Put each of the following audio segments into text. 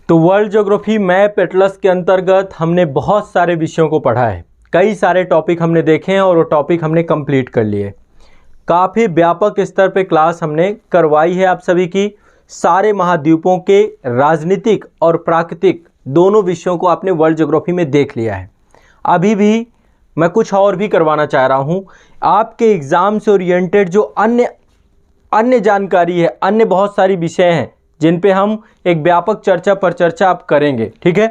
तो world geography map Atlas के अंतर्गत हमने बहुत सारे विषयों को पढ़ा है, कई सारे टॉपिक हमने देखे हैं और वो टॉपिक हमने कंप्लीट कर लिए। काफ़ी व्यापक स्तर पे क्लास हमने करवाई है आप सभी की। सारे महाद्वीपों के राजनीतिक और प्राकृतिक दोनों विषयों को आपने वर्ल्ड ज्योग्राफी में देख लिया है। अभी भी मैं कुछ और भी करवाना चाह रहा हूँ। आपके एग्ज़ाम से ओरिएंटेड जो अन्य जानकारी है, अन्य बहुत सारी विषय हैं जिन पे हम एक व्यापक चर्चा आप करेंगे, ठीक है।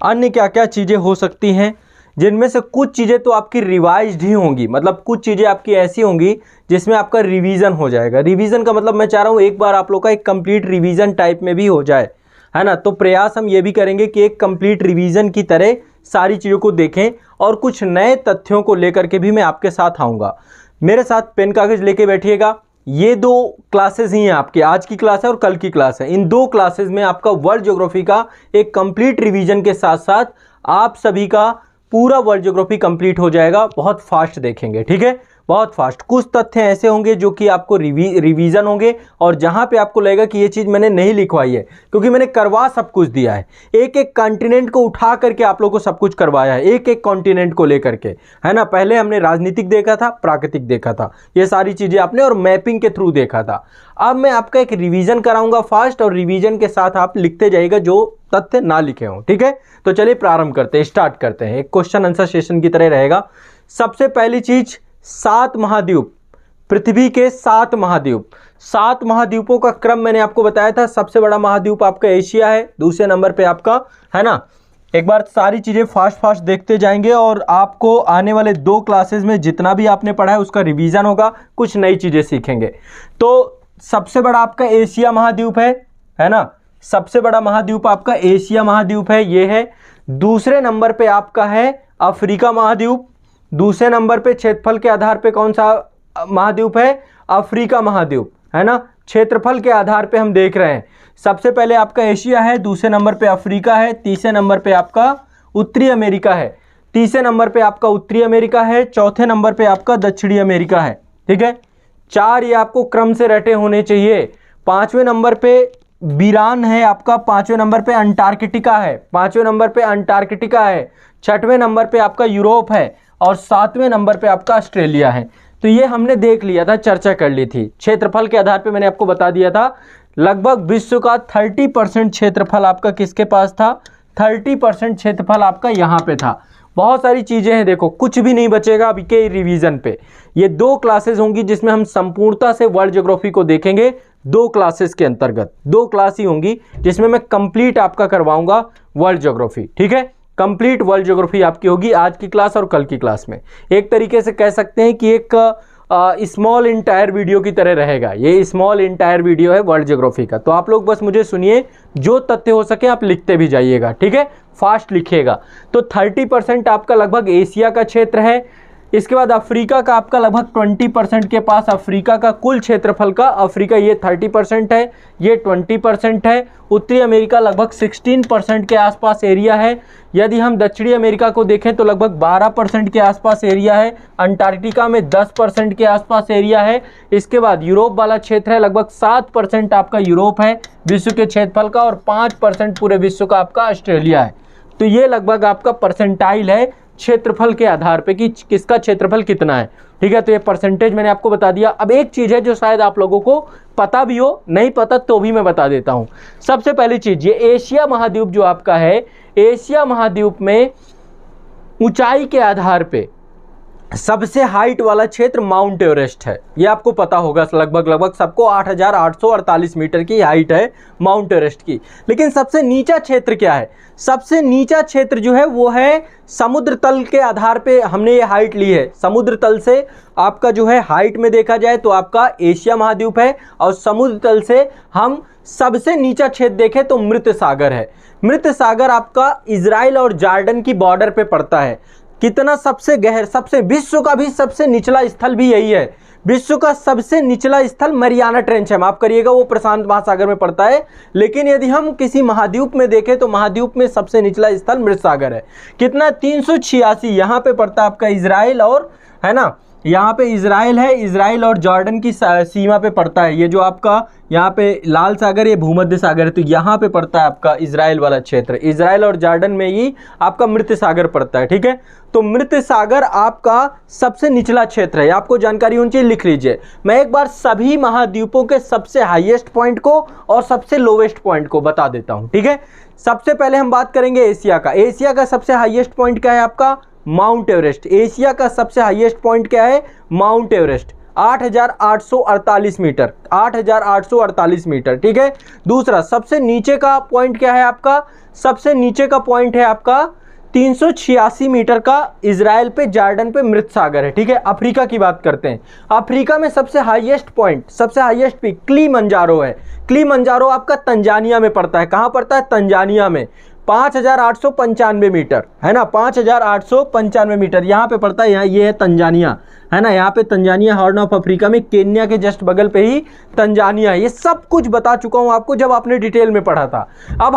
अन्य क्या क्या चीज़ें हो सकती हैं, जिनमें से कुछ चीज़ें तो आपकी रिवाइज्ड ही होंगी, मतलब कुछ चीज़ें आपकी ऐसी होंगी जिसमें आपका रिवीजन हो जाएगा। रिवीजन का मतलब मैं चाह रहा हूँ एक बार आप लोग का एक कंप्लीट रिवीजन टाइप में भी हो जाए, है ना। तो प्रयास हम ये भी करेंगे कि एक कंप्लीट रिवीजन की तरह सारी चीज़ों को देखें और कुछ नए तथ्यों को लेकर के भी मैं आपके साथ आऊँगा। मेरे साथ पेन कागज़ लेके बैठिएगा। ये दो क्लासेस ही हैं आपकी, आज की क्लास है और कल की क्लास है। इन दो क्लासेस में आपका वर्ल्ड ज्योग्राफी का एक कंप्लीट रिवीजन के साथ साथ आप सभी का पूरा वर्ल्ड ज्योग्राफी कंप्लीट हो जाएगा। बहुत फास्ट देखेंगे, ठीक है, बहुत फास्ट। कुछ तथ्य ऐसे होंगे जो कि आपको रिवीजन होंगे और जहां पे आपको लगेगा कि ये चीज़ मैंने नहीं लिखवाई है, क्योंकि मैंने करवा सब कुछ दिया है। एक एक कॉन्टिनेंट को उठा करके आप लोगों को सब कुछ करवाया है, एक एक कॉन्टिनेंट को लेकर के, है ना। पहले हमने राजनीतिक देखा था, प्राकृतिक देखा था, ये सारी चीज़ें आपने और मैपिंग के थ्रू देखा था। अब मैं आपका एक रिवीजन कराऊंगा फास्ट, और रिवीजन के साथ आप लिखते जाइएगा जो तथ्य ना लिखे हों, ठीक है। तो चलिए प्रारंभ करते हैं, स्टार्ट करते हैं। एक क्वेश्चन आंसर सेशन की तरह रहेगा। सबसे पहली चीज, 7 महाद्वीप, पृथ्वी के 7 महाद्वीप। 7 महाद्वीपों का क्रम मैंने आपको बताया था। सबसे बड़ा महाद्वीप आपका एशिया है, दूसरे नंबर पे आपका, है ना। एक बार सारी चीज़ें फास्ट देखते जाएंगे और आपको आने वाले 2 क्लासेस में जितना भी आपने पढ़ा है उसका रिवीजन होगा, कुछ नई चीज़ें सीखेंगे। तो सबसे बड़ा आपका एशिया महाद्वीप है ना। सबसे बड़ा महाद्वीप आपका एशिया महाद्वीप है, ये है। दूसरे नंबर पे आपका है अफ्रीका महाद्वीप। दूसरे नंबर पे क्षेत्रफल के आधार पे कौन सा महाद्वीप है? अफ्रीका महाद्वीप, है ना। क्षेत्रफल के आधार पे हम देख रहे हैं, सबसे पहले आपका एशिया है, दूसरे नंबर पे अफ्रीका है, तीसरे नंबर पे आपका उत्तरी अमेरिका है, तीसरे नंबर पे आपका उत्तरी अमेरिका है, चौथे नंबर पे आपका दक्षिणी अमेरिका है, ठीक है। 4 ये आपको क्रम से रटे होने चाहिए। 5वें नंबर पे बीरान है आपका, 5वें नंबर पे अंटार्कटिका है, 5वें नंबर पे अंटार्कटिका है, 6वें नंबर पे आपका यूरोप है और 7वें नंबर पे आपका ऑस्ट्रेलिया है। तो ये हमने देख लिया था, चर्चा कर ली थी। क्षेत्रफल के आधार पे मैंने आपको बता दिया था, लगभग विश्व का 30% क्षेत्रफल आपका किसके पास था? 30% क्षेत्रफल आपका यहाँ पे था। बहुत सारी चीज़ें हैं, देखो कुछ भी नहीं बचेगा अभी के रिवीजन पे। ये 2 क्लासेस होंगी जिसमें हम संपूर्णता से वर्ल्ड ज्योग्राफी को देखेंगे। 2 क्लासेस के अंतर्गत 2 क्लास ही होंगी जिसमें मैं कंप्लीट आपका करवाऊंगा वर्ल्ड ज्योग्राफी, ठीक है। कंप्लीट वर्ल्ड ज्योग्राफी आपकी होगी आज की क्लास और कल की क्लास में। एक तरीके से कह सकते हैं कि एक स्मॉल इंटायर वीडियो की तरह रहेगा। ये स्मॉल इंटायर वीडियो है वर्ल्ड ज्योग्राफी का। तो आप लोग बस मुझे सुनिए, जो तथ्य हो सके आप लिखते भी जाइएगा, ठीक है, फास्ट लिखिएगा। तो 30% आपका लगभग एशिया का क्षेत्र है। इसके बाद अफ्रीका का आपका लगभग 20% के पास, अफ्रीका का कुल क्षेत्रफल का, अफ्रीका ये 30% है, ये 20% है। उत्तरी अमेरिका लगभग 16% के आसपास एरिया है। यदि हम दक्षिणी अमेरिका को देखें तो लगभग 12% के आसपास एरिया है। अंटार्कटिका में 10% के आसपास एरिया है। इसके बाद यूरोप वाला क्षेत्र है, लगभग 7% आपका यूरोप है विश्व के क्षेत्रफल का, और 5% पूरे विश्व का आपका ऑस्ट्रेलिया है। तो ये लगभग आपका परसेंटाइल है क्षेत्रफल के आधार पे कि किसका क्षेत्रफल कितना है, ठीक है। तो ये परसेंटेज मैंने आपको बता दिया। अब एक चीज़ है जो शायद आप लोगों को पता भी हो, नहीं पता तो भी मैं बता देता हूँ। सबसे पहली चीज़, ये एशिया महाद्वीप जो आपका है, एशिया महाद्वीप में ऊंचाई के आधार पे सबसे हाइट वाला क्षेत्र माउंट एवरेस्ट है। ये आपको पता होगा, लगभग सबको 8,848 मीटर की हाइट है माउंट एवरेस्ट की। लेकिन सबसे नीचा क्षेत्र क्या है? सबसे नीचा क्षेत्र जो है वो है समुद्र तल के आधार पे हमने ये हाइट ली है। समुद्र तल से आपका जो है हाइट में देखा जाए तो आपका एशिया महाद्वीप है, और समुद्र तल से हम सबसे नीचा क्षेत्र देखें तो मृत सागर है। मृत सागर आपका इजराइल और जॉर्डन की बॉर्डर पे पड़ता है। कितना सबसे गहर, सबसे विश्व का भी सबसे निचला स्थल भी यही है। विश्व का सबसे निचला स्थल मरियाना ट्रेंच है, माफ करिएगा, वो प्रशांत महासागर में पड़ता है। लेकिन यदि हम किसी महाद्वीप में देखें तो महाद्वीप में सबसे निचला स्थल मृत सागर है। कितना? 386 यहाँ पे पड़ता है आपका इजराइल और, है ना, यहाँ पे इजराइल है, इजराइल और जॉर्डन की सीमा पे पड़ता है। ये जो आपका यहाँ पे लाल सागर, ये भूमध्य सागर है, तो यहाँ पे पड़ता है आपका इजराइल वाला क्षेत्र। इजराइल और जॉर्डन में ही आपका मृत सागर पड़ता है, ठीक है। तो मृत सागर आपका सबसे निचला क्षेत्र है, आपको जानकारी होनी चाहिए, लिख लीजिए। मैं एक बार सभी महाद्वीपों के सबसे हाईएस्ट पॉइंट को और सबसे लोवेस्ट पॉइंट को बता देता हूँ, ठीक है। सबसे पहले हम बात करेंगे एशिया का। एशिया का सबसे हाईएस्ट पॉइंट क्या है आपका? Mount Everest. एशिया का सबसे हाईएस्ट पॉइंट क्या है? माउंट एवरेस्ट, 8,848 मीटर, 8,848 मीटर, ठीक है। दूसरा सबसे नीचे का पॉइंट क्या है आपका? सबसे नीचे का पॉइंट है आपका 386 मीटर का, इजराइल पे जॉर्डन पे मृत सागर है, ठीक है। अफ्रीका की बात करते हैं। अफ्रीका में सबसे हाईएस्ट पॉइंट, सबसे हाईएस्ट पीक किलिमंजारो है। किलिमंजारो आपका तंजानिया में पड़ता है। कहाँ पड़ता है? तंजानिया में। 5,895 मीटर है ना, 5,895 मीटर यहाँ पे पड़ता है। यहाँ ये है तंजानिया, है ना, यहाँ पे तंजानिया, हॉर्न ऑफ अफ्रीका में, केन्या के जस्ट बगल पे ही तंजानिया है। ये सब कुछ बता चुका हूँ आपको जब आपने डिटेल में पढ़ा था। अब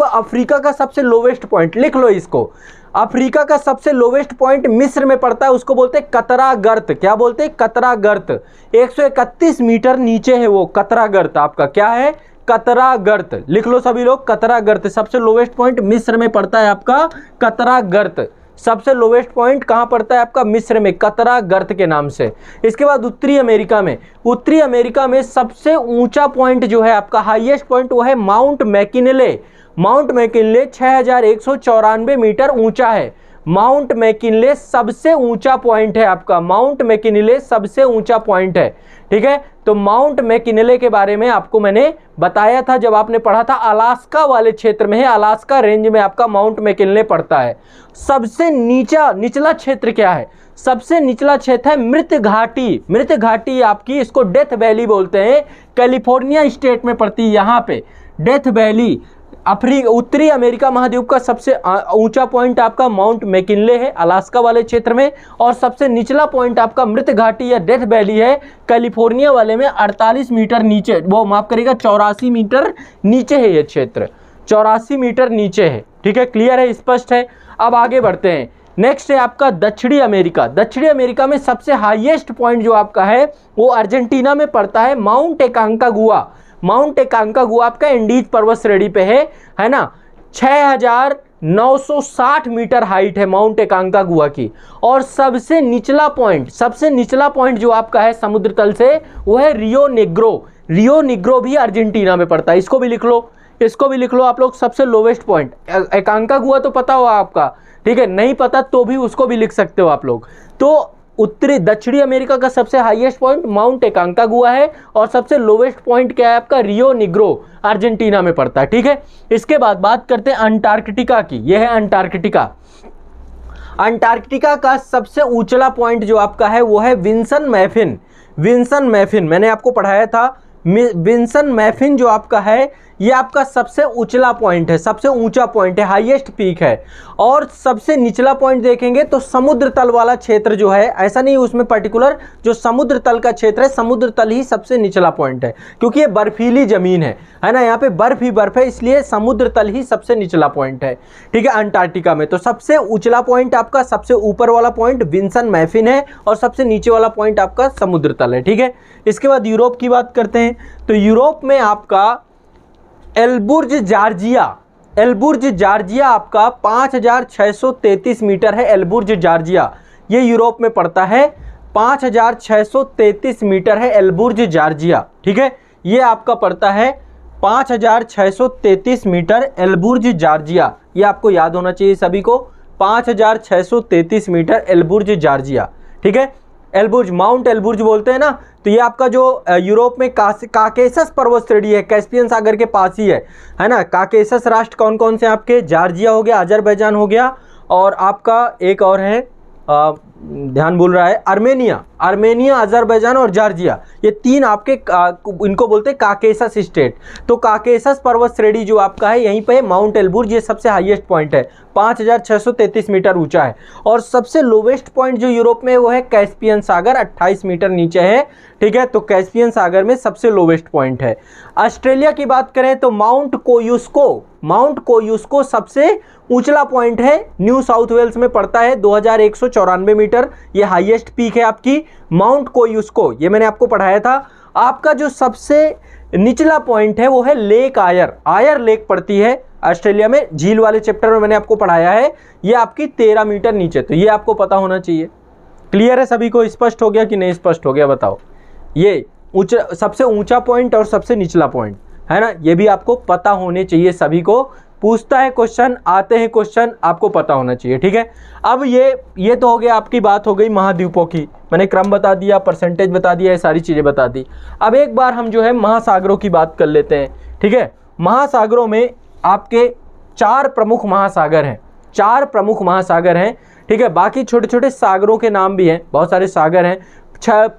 अफ्रीका का सबसे लोवेस्ट पॉइंट लिख लो इसको। अफ्रीका का सबसे लोवेस्ट पॉइंट मिस्र में पड़ता है, उसको बोलते हैं कतरा गर्त। क्या बोलते हैं? कतरा गर्त। 131 मीटर नीचे है वो कतरा गर्त आपका। क्या है? कतरा गर्त। लिख लो सभी लोग, कतरा गर्त। सबसे लोवेस्ट पॉइंट मिस्र में पड़ता है आपका कतरा गर्त। सबसे लोवेस्ट पॉइंट कहाँ पड़ता है आपका? मिस्र में, कतरा गर्त के नाम से। इसके बाद उत्तरी अमेरिका में, उत्तरी अमेरिका में सबसे ऊंचा पॉइंट जो है आपका, हाईएस्ट पॉइंट, वो है Mount McKinley. Mount McKinley 6,194 meter ऊंचा है। माउंट मैकिनले सबसे ऊंचा पॉइंट है आपका। माउंट मैकिनले सबसे ऊंचा पॉइंट है, ठीक है। तो माउंट मैकिनले के बारे में आपको मैंने बताया था जब आपने पढ़ा था। अलास्का वाले क्षेत्र में है, अलास्का रेंज में आपका माउंट मैकिनले पड़ता है। सबसे निचला क्षेत्र क्या है? सबसे निचला क्षेत्र है मृत घाटी। मृत घाटी आपकी, इसको डेथ वैली बोलते हैं, कैलिफोर्निया स्टेट में पड़ती है। यहाँ पे डेथ वैली, उत्तरी अमेरिका महाद्वीप का सबसे ऊंचा पॉइंट आपका माउंट मैकिनले है, अलास्का वाले क्षेत्र में। और सबसे निचला पॉइंट आपका मृत घाटी या डेथ वैली है, कैलिफोर्निया वाले में, 48 मीटर नीचे, वो माफ करिएगा 84 मीटर नीचे है ये क्षेत्र, 84 मीटर नीचे है, ठीक है। क्लियर है, स्पष्ट है। अब आगे बढ़ते हैं। नेक्स्ट है आपका दक्षिणी अमेरिका। दक्षिणी अमेरिका में सबसे हाईएस्ट पॉइंट जो आपका है वो अर्जेंटीना में पड़ता है, माउंट एकांकागुआ। माउंट एकांकागुआ आपका एंडीज पर्वत श्रेणी पे है ना। 6,960 मीटर हाइट है माउंट एकांकागुआ की। और सबसे निचला पॉइंट जो आपका है समुद्र तल से, वो है रियो नेग्रो। रियो नेग्रो भी अर्जेंटीना में पड़ता है। इसको भी लिख लो, इसको भी लिख लो आप लोग। सबसे लोवेस्ट पॉइंट एकांकागुआ तो पता होगा आपका, ठीक है। नहीं पता तो भी उसको भी लिख सकते हो आप लोग। तो दक्षिणी अमेरिका का सबसे हाईएस्ट पॉइंट माउंट एकांकागुआ है और सबसे लोवेस्ट पॉइंट क्या है आपका? रियो निग्रो, अर्जेंटीना में पड़ता है, ठीक है। इसके बाद बात करते हैं अंटार्कटिका की। यह है अंटार्कटिका। अंटार्कटिका का सबसे ऊंचला पॉइंट जो आपका है वो है विंसन मैफिन। विंसन मैफिन मैंने आपको पढ़ाया था। विंसन मैफिन जो आपका है ये आपका सबसे उचला पॉइंट है, सबसे ऊंचा पॉइंट है, हाईएस्ट पीक है। और सबसे निचला पॉइंट देखेंगे तो समुद्र तल वाला क्षेत्र जो है, ऐसा नहीं उसमें पर्टिकुलर, जो समुद्र तल का क्षेत्र है, समुद्र तल ही सबसे निचला पॉइंट है, क्योंकि ये बर्फीली जमीन है ना, यहाँ पे बर्फ ही बर्फ है, इसलिए समुद्र तल ही सबसे निचला पॉइंट है, ठीक है। अंटार्कटिका में तो सबसे उचला पॉइंट आपका, सबसे ऊपर वाला पॉइंट विंसन मैफिन है और सबसे नीचे वाला पॉइंट आपका समुद्र तल है, ठीक है। इसके बाद यूरोप की बात करते हैं। तो यूरोप में आपका एलबुर्ज जॉर्जिया, एलबुर्ज जॉर्जिया आपका 5,633 मीटर है। एलबुर्ज जॉर्जिया ये यूरोप में पड़ता है, 5,633 मीटर है एलबुर्ज जॉर्जिया, ठीक है। ये आपका पड़ता है 5,633 मीटर एलबुर्ज जॉर्जिया। ये आपको याद होना चाहिए सभी को, 5,633 मीटर एलबुर्ज जॉर्जिया, ठीक है। एलबुर्ज, माउंट एलबुर्ज बोलते हैं ना। तो ये आपका जो यूरोप में काकेसस पर्वत श्रेणी है, कैस्पियन सागर के पास ही है ना। काकेसस राष्ट्र कौन कौन से आपके? जॉर्जिया हो गया, अजरबैजान हो गया, और आपका एक और है, ध्यान भूल रहा है, आर्मेनिया, अजरबैजान और जॉर्जिया। ये तीन आपके इनको बोलते हैं काकेसस स्टेट। तो काकेसस पर्वत श्रेणी जो आपका है यहीं पे माउंट एलबुर्ज, ये सबसे हाईएस्ट पॉइंट है, 5,633 मीटर ऊंचा है। और सबसे लोवेस्ट पॉइंट जो यूरोप में वो है कैस्पियन सागर, 28 मीटर नीचे है, ठीक है। तो कैस्पियन सागर में सबसे लोवेस्ट पॉइंट है। ऑस्ट्रेलिया की बात करें तो माउंट कोयुस्को, माउंट कोयुस्को सबसे ऊंचला पॉइंट है, न्यू साउथ वेल्स में पड़ता है, 2194 मीटर, ये हाईएस्ट पीक है आपकी माउंट कोयुस्को, ये मैंने आपको पढ़ाया था। आपका जो सबसे निचला पॉइंट है वो है लेक आयर, आयर लेक पड़ती है ऑस्ट्रेलिया में, झील वाले चैप्टर में मैंने आपको पढ़ाया है, ये आपकी 13 मीटर नीचे, तो ये आपको पता होना चाहिए। क्लियर है सभी को, स्पष्ट हो गया कि नहीं स्पष्ट हो गया बताओ। ये ऊंचा, सबसे ऊंचा पॉइंट और सबसे निचला पॉइंट है ना, ये भी आपको पता होने चाहिए सभी को। पूछता है क्वेश्चन, आते हैं क्वेश्चन, आपको पता होना चाहिए, ठीक है। अब ये तो हो गया, आपकी बात हो गई महाद्वीपों की, मैंने क्रम बता दिया, परसेंटेज बता दिया, ये सारी चीज़ें बता दी। अब एक बार हम जो है महासागरों की बात कर लेते हैं, ठीक है। महासागरों में आपके 4 प्रमुख महासागर हैं, 4 प्रमुख महासागर हैं, ठीक है। बाकी छोटे छोटे सागरों के नाम भी हैं, बहुत सारे सागर हैं।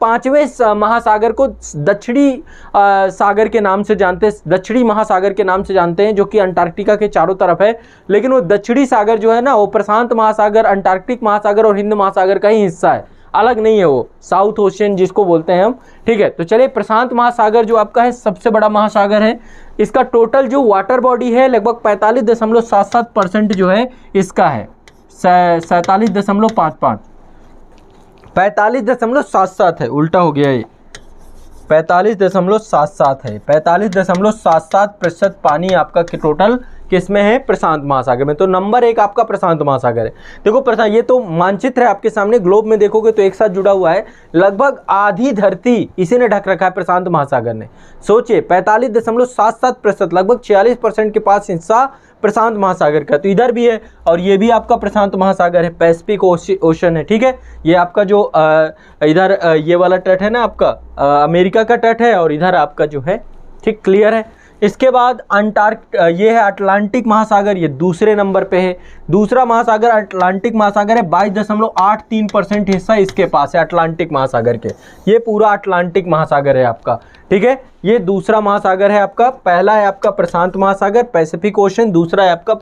5वें महासागर को दक्षिणी सागर के नाम से जानते हैं, दक्षिणी महासागर के नाम से जानते हैं, जो कि अंटार्कटिका के चारों तरफ है। लेकिन वो दक्षिणी सागर जो है ना, वो प्रशांत महासागर, अंटार्कटिक महासागर और हिंद महासागर का ही हिस्सा है, अलग नहीं है, वो साउथ ओशियन जिसको बोलते हैं हम, ठीक है। तो चलिए, प्रशांत महासागर जो आपका है सबसे बड़ा महासागर है, इसका टोटल जो वाटर बॉडी है लगभग 45.77% जो है इसका है, 47.55, 45.77 है, उल्टा हो गया ये, 45.77 है, 45.77% पानी आपका टोटल किस में है, प्रशांत महासागर में। तो नंबर 1 आपका प्रशांत महासागर है। देखो प्रशांत, ये तो मानचित्र है आपके सामने, ग्लोब में देखोगे तो एक साथ जुड़ा हुआ है, लगभग आधी धरती इसी ने ढक रखा है प्रशांत महासागर ने। सोचिए 45.77%, लगभग 46% के पास हिस्सा प्रशांत महासागर का, तो इधर भी है और ये भी आपका प्रशांत महासागर है, पैसिफिक ओशन है, ठीक है। ये आपका जो इधर ये वाला तट है ना आपका, अमेरिका का तट है, और इधर आपका जो है, ठीक, क्लियर है। इसके बाद ये है अटलांटिक महासागर, ये दूसरे नंबर पे है, दूसरा महासागर अटलांटिक महासागर है, 22.83% हिस्सा इसके पास है अटलांटिक महासागर के, ये पूरा अटलांटिक महासागर है आपका, ठीक है। ये दूसरा महासागर है आपका, पहला है आपका प्रशांत महासागर पैसिफिक ओशन, दूसरा है आपका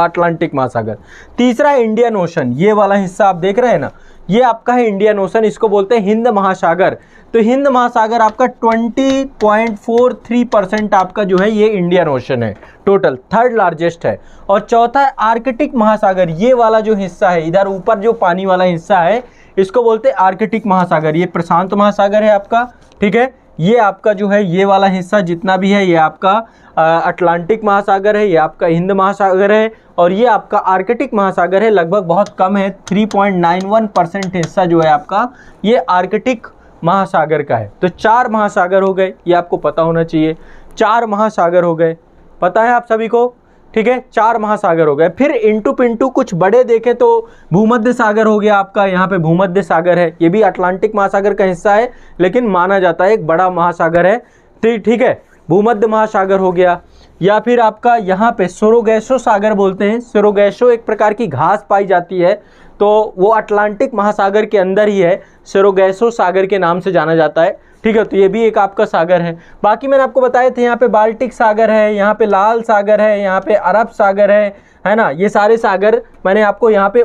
अटलांटिक महासागर, तीसरा है इंडियन ओशन, ये वाला हिस्सा आप देख रहे हैं ना, ये आपका है इंडियन ओशन, इसको बोलते हैं हिंद महासागर। तो हिंद महासागर आपका 20.43% आपका जो है ये इंडियन ओशन है, टोटल 3rd लार्जेस्ट है। और चौथा है आर्कटिक महासागर, ये वाला जो हिस्सा है इधर ऊपर जो पानी वाला हिस्सा है इसको बोलते हैं आर्कटिक महासागर, ये प्रशांत महासागर है आपका, ठीक है। ये आपका जो है ये वाला हिस्सा जितना भी है ये आपका अटलांटिक महासागर है, ये आपका हिंद महासागर है, और ये आपका आर्कटिक महासागर है, लगभग बहुत कम है, 3.91% हिस्सा जो है आपका ये आर्कटिक महासागर का है। तो 4 महासागर हो गए, ये आपको पता होना चाहिए, 4 महासागर हो गए, पता है आप सभी को, ठीक है। 4 महासागर हो गए। फिर इंटू पिंटू कुछ बड़े देखें तो भूमध्य सागर हो गया आपका, यहाँ पे भूमध्य सागर है, ये भी अटलांटिक महासागर का हिस्सा है लेकिन माना जाता है एक बड़ा महासागर है, ठीक है। भूमध्य महासागर हो गया, या फिर आपका यहाँ पे सोरोगैसो सागर बोलते हैं, सोरोगैसो एक प्रकार की घास पाई जाती है, तो वो अटलांटिक महासागर के अंदर ही है, सोरोगैसो सागर के नाम से जाना जाता है, ठीक है। तो ये भी एक आपका सागर है। बाकी मैंने आपको बताए थे, यहाँ पे बाल्टिक सागर है, यहाँ पे लाल सागर है, यहाँ पे अरब सागर है ना, ये सारे सागर मैंने आपको, यहाँ पे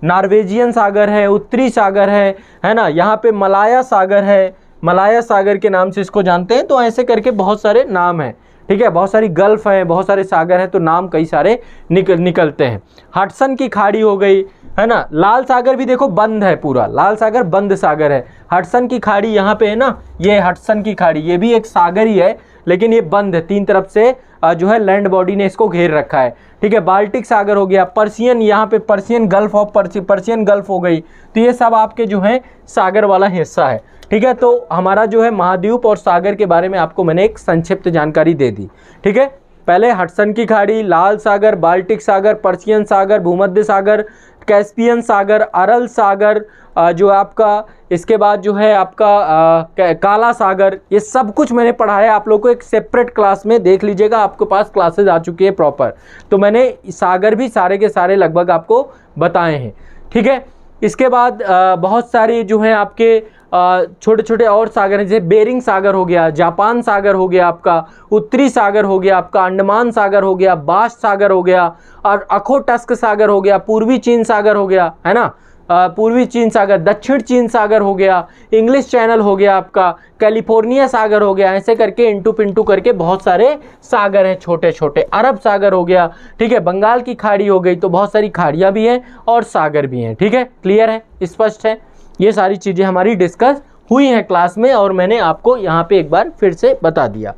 नॉर्वेजियन सागर है, उत्तरी सागर है ना, यहाँ पे मलाया सागर है, मलाया सागर के नाम से इसको जानते हैं। तो ऐसे करके बहुत सारे नाम हैं, ठीक है, बहुत सारी गल्फ हैं, बहुत सारे सागर हैं, तो नाम कई सारे निकलते हैं। हडसन की खाड़ी हो गई, है ना, लाल सागर भी देखो बंद है, पूरा लाल सागर बंद सागर है। हडसन की खाड़ी यहाँ पे है ना, ये हडसन की खाड़ी, ये भी एक सागर ही है लेकिन ये बंद है, 3 तरफ से जो है लैंड बॉडी ने इसको घेर रखा है, ठीक है। बाल्टिक सागर हो गया, पर्शियन, यहाँ पे Persian gulf of Persian gulf हो गई, तो ये सब आपके जो है सागर वाला हिस्सा है, ठीक है। तो हमारा जो है महाद्वीप और सागर के बारे में आपको मैंने एक संक्षिप्त जानकारी दे दी, ठीक है। पहले हडसन की खाड़ी, लाल सागर, बाल्टिक सागर, पर्शियन सागर, भूमध्य सागर, कैस्पियन सागर, अरल सागर, जो आपका इसके बाद जो है आपका काला सागर, ये सब कुछ मैंने पढ़ाया आप लोगों को एक सेपरेट क्लास में, देख लीजिएगा, आपके पास क्लासेस आ चुकी है प्रॉपर। तो मैंने सागर भी सारे के सारे लगभग आपको बताए हैं, ठीक है। इसके बाद बहुत सारी जो है आपके छोटे छोटे और सागर हैं, जैसे बेरिंग सागर हो गया, जापान सागर हो गया आपका, उत्तरी सागर हो गया आपका, अंडमान सागर हो गया, बाश सागर हो गया, और अखोटस्क सागर हो गया, पूर्वी चीन सागर हो गया, है ना। पूर्वी चीन सागर, दक्षिण चीन सागर हो गया, इंग्लिश चैनल हो गया आपका, कैलिफोर्निया सागर हो गया, ऐसे करके इंटू पिंटू करके बहुत सारे सागर हैं छोटे छोटे। अरब सागर हो गया, ठीक है, बंगाल की खाड़ी हो गई, तो बहुत सारी खाड़ियाँ भी हैं और सागर भी हैं। ठीक है, क्लियर है, स्पष्ट है, ये सारी चीज़ें हमारी डिस्कस हुई हैं क्लास में और मैंने आपको यहाँ पे एक बार फिर से बता दिया।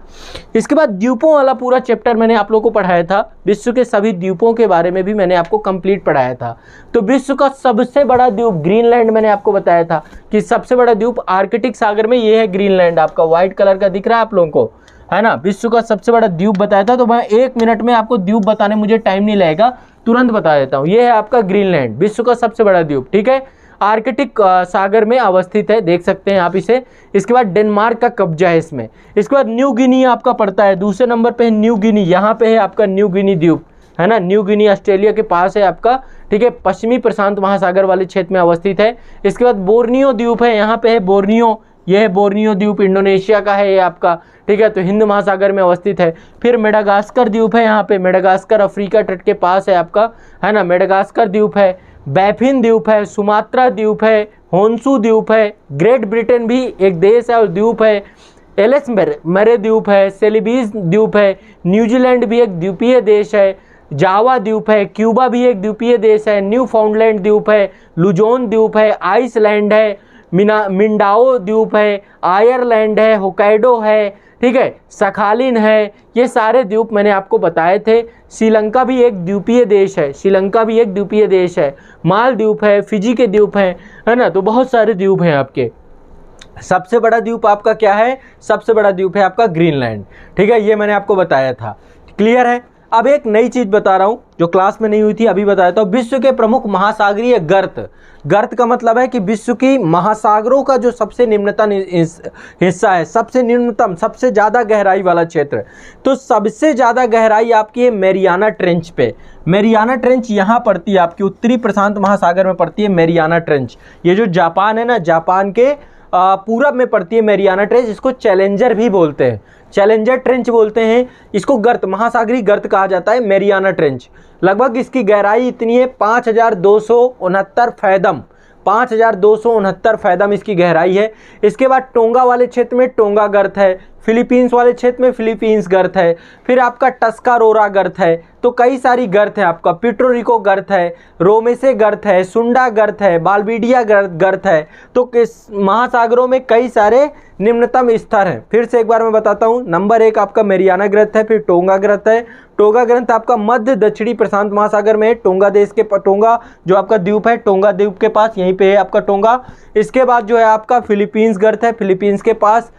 इसके बाद द्वीपों वाला पूरा चैप्टर मैंने आप लोगों को पढ़ाया था, विश्व के सभी द्वीपों के बारे में भी मैंने आपको कंप्लीट पढ़ाया था। तो विश्व का सबसे बड़ा द्वीप ग्रीनलैंड मैंने आपको बताया था कि सबसे बड़ा द्वीप आर्कटिक सागर में ये है ग्रीनलैंड, आपका व्हाइट कलर का दिख रहा है आप लोगों को, है ना। विश्व का सबसे बड़ा द्वीप बताया था, तो मैं 1 मिनट में आपको द्वीप बताने मुझे टाइम नहीं लगेगा, तुरंत बता देता हूँ। ये है आपका ग्रीनलैंड, विश्व का सबसे बड़ा द्वीप, ठीक है, आर्कटिक सागर में अवस्थित है, देख सकते हैं आप इसे। इसके बाद डेनमार्क का कब्जा है इसमें। इसके बाद न्यू गिनी आपका पड़ता है, दूसरे नंबर पे है न्यू गिनी, यहाँ पे है आपका न्यू गिनी द्वीप, है ना। न्यू गिनी ऑस्ट्रेलिया के पास है आपका, ठीक है, पश्चिमी प्रशांत महासागर वाले क्षेत्र में अवस्थित है। इसके बाद बोर्नियो द्वीप है, यहाँ पे है बोर्नियो, यह है बोर्नियो द्वीप, इंडोनेशिया का है ये आपका, ठीक है, तो हिंद महासागर में अवस्थित है। फिर मेडागास्कर द्वीप है यहाँ पे, मेडागास्कर अफ्रीका तट के पास है आपका, है ना, मेडागास्कर द्वीप है। बैफिन द्वीप है, सुमात्रा द्वीप है, होन्सू द्वीप है, ग्रेट ब्रिटेन भी एक देश है और द्वीप है, एलिस मरे द्वीप है, सेलिबीज द्वीप है, न्यूजीलैंड भी एक द्वीपीय देश है, जावा द्वीप है, क्यूबा भी एक द्वीपीय देश है, न्यू फाउंडलैंड द्वीप है, लुजोन द्वीप है, आइसलैंड है, मिंडाओ द्वीप है, आयरलैंड है, होकाइडो है, ठीक है, सखालिन है, ये सारे द्वीप मैंने आपको बताए थे। श्रीलंका भी एक द्वीपीय देश है, श्रीलंका भी एक द्वीपीय देश है, मालदीव है, फिजी के द्वीप हैं, है ना, तो बहुत सारे द्वीप हैं आपके। सबसे बड़ा द्वीप आपका क्या है, सबसे बड़ा द्वीप है आपका ग्रीनलैंड, ठीक है, ये मैंने आपको बताया था, क्लियर है। अब एक नई चीज बता रहा हूं जो क्लास में नहीं हुई थी, अभी बताया था। विश्व के प्रमुख महासागरीय गर्त, गर्त का मतलब है कि विश्व की महासागरों का जो सबसे निम्नतम हिस्सा है, सबसे निम्नतम, सबसे ज़्यादा गहराई वाला क्षेत्र, तो सबसे ज़्यादा गहराई आपकी है मैरियाना ट्रेंच पे। मैरियाना ट्रेंच यहाँ पड़ती है आपकी, उत्तरी प्रशांत महासागर में पड़ती है मैरियाना ट्रेंच। ये जो जापान है ना, जापान के पूरब में पड़ती है मैरियाना ट्रेंच, इसको चैलेंजर भी बोलते हैं, चैलेंजर ट्रेंच बोलते हैं इसको, गर्त, महासागरीय गर्त कहा जाता है मैरियाना ट्रेंच। लगभग इसकी गहराई इतनी है 5269 फैदम, 5269 फैदम इसकी गहराई है। इसके बाद टोंगा वाले क्षेत्र में टोंगा गर्त है, फिलीपींस वाले क्षेत्र में फिलीपींस गर्त है, फिर आपका टस्कारोरा गर्त है, तो कई सारी गर्त है आपका, पिट्रोरिको गर्त है, रोमेसे गर्त है, सुंडा गर्त है, बाल्बिडिया गर्त है, तो किस महासागरों में कई सारे निम्नतम स्तर हैं। फिर से एक बार मैं बताता हूँ, नंबर 1 आपका मैरियाना गर्त है, फिर टोंगा गर्त है, टोंगा ग्रंथ आपका मध्य दक्षिणी प्रशांत महासागर में है, टोंगा देश के टोंगा जो आपका द्वीप है, टोंगा द्वीप के पास यहीं पे है आपका टोंगा। इसके बाद जो है आपका फिलीपींस गर्त है, फिलीपींस के पास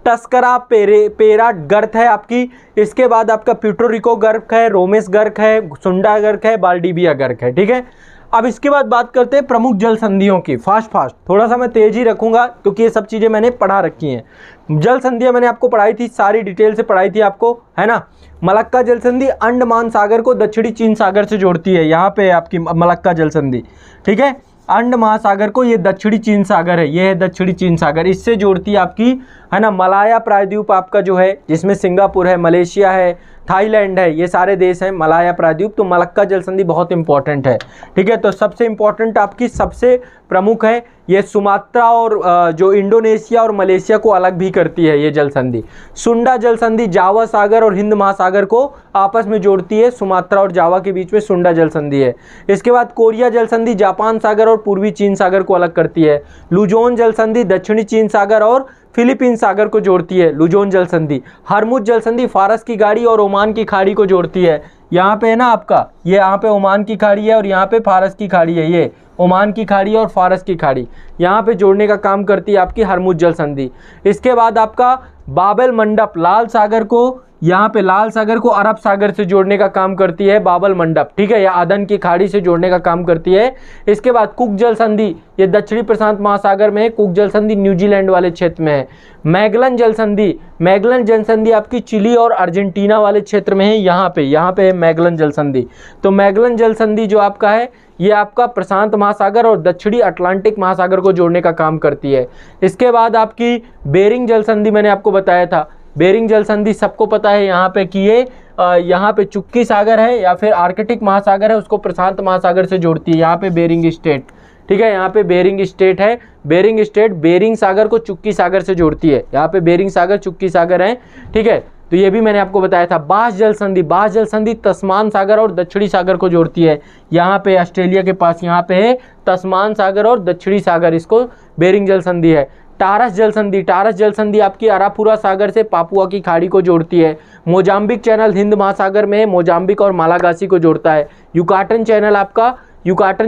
टस्करा पेरा गर्त है आपकी। इसके बाद आपका प्यूर्टोरिको गर्क है, रोमेस गर्क है, सुंडा गर्क है, बाल्डिविया गर्क है, ठीक है। अब इसके बाद बात करते हैं प्रमुख जल संधियों की, फास्ट थोड़ा सा मैं तेज ही रखूंगा क्योंकि ये सब चीज़ें मैंने पढ़ा रखी हैं। जल संधियाँ मैंने आपको पढ़ाई थी, सारी डिटेल से पढ़ाई थी आपको, है ना। मलक्का जल संधि अंडमान सागर को दक्षिणी चीन सागर से जोड़ती है, यहाँ पे आपकी मलक्का जल संधि, ठीक है। अंड महासागर को, ये दक्षिणी चीन सागर है, ये है दक्षिणी चीन सागर, इससे जोड़ती है आपकी, है ना। मलाया प्रायद्वीप आपका जो है, जिसमें सिंगापुर है, मलेशिया है, थाईलैंड है, ये सारे देश हैं, मलाया प्रायद्वीप। तो मलक्का जल संधि बहुत इंपॉर्टेंट है, ठीक है। तो सबसे इंपॉर्टेंट आपकी, सबसे प्रमुख है ये सुमात्रा और जो इंडोनेशिया और मलेशिया को अलग भी करती है ये जल संधि। सुंडा जल संधि जावा सागर और हिंद महासागर को आपस में जोड़ती है, सुमात्रा और जावा के बीच में सुंडा जल संधि है। इसके बाद कोरिया जल संधि जापान सागर और पूर्वी चीन सागर को अलग करती है। लुजोन जल संधि दक्षिणी चीन सागर और फिलीपीन सागर को जोड़ती है, लुजोन जल संधि। हरमुज जल संधि फारस की खाड़ी और ओमान की खाड़ी को जोड़ती है। यहाँ पे है ना आपका, ये यहाँ पे ओमान की खाड़ी है और यहाँ पे फारस की खाड़ी है, ये ओमान की खाड़ी और फारस की खाड़ी, यहाँ पे जोड़ने का काम करती है आपकी हरमुज जल संधि। इसके बाद आपका बाबल मंडप लाल सागर को, यहाँ पे लाल सागर को अरब सागर से जोड़ने का काम करती है बाबल मंडप, ठीक है, या अदन की खाड़ी से जोड़ने का काम करती है। इसके बाद कुक जल संधि, ये दक्षिणी प्रशांत महासागर में है, कुक जल संधि न्यूजीलैंड वाले क्षेत्र में है। मैगलन जल संधि, मैगलन जल संधि आपकी चिली और अर्जेंटीना वाले क्षेत्र में है, यहाँ पे है मैगलन जल संधि। तो मैगलन जल संधि जो आपका है, ये आपका प्रशांत महासागर और दक्षिणी अटलांटिक महासागर को जोड़ने का काम करती है। इसके बाद आपकी बेरिंग जल संधि मैंने आपको बताया था, बेरिंग जल संधि सबको पता है यहाँ पे कि ये यहाँ पे चुक्की सागर है या फिर आर्कटिक महासागर है, उसको प्रशांत महासागर से जोड़ती है, यहाँ पे बेरिंग स्टेट, ठीक है। यहाँ पे बेरिंग स्टेट है, बेरिंग स्टेट बेरिंग सागर को चुक्की सागर से जोड़ती है। यहाँ पे बेरिंग सागर, चुक्की सागर है, ठीक है। तो ये भी मैंने आपको बताया था। बास जल संधि, बास जल संधि तस्मान सागर और दक्षिणी सागर को जोड़ती है। यहाँ पे ऑस्ट्रेलिया के पास यहाँ पे है तस्मान सागर और दक्षिणी सागर, इसको बेरिंग जल संधि है। टारस जल संधि, टारस जल संधि आपकी अरापुरा सागर से पापुआ की खाड़ी को जोड़ती है। मोजाम्बिक चैनल हिंद महासागर में मोजाम्बिक और मालागासी को जोड़ता है। युकाटन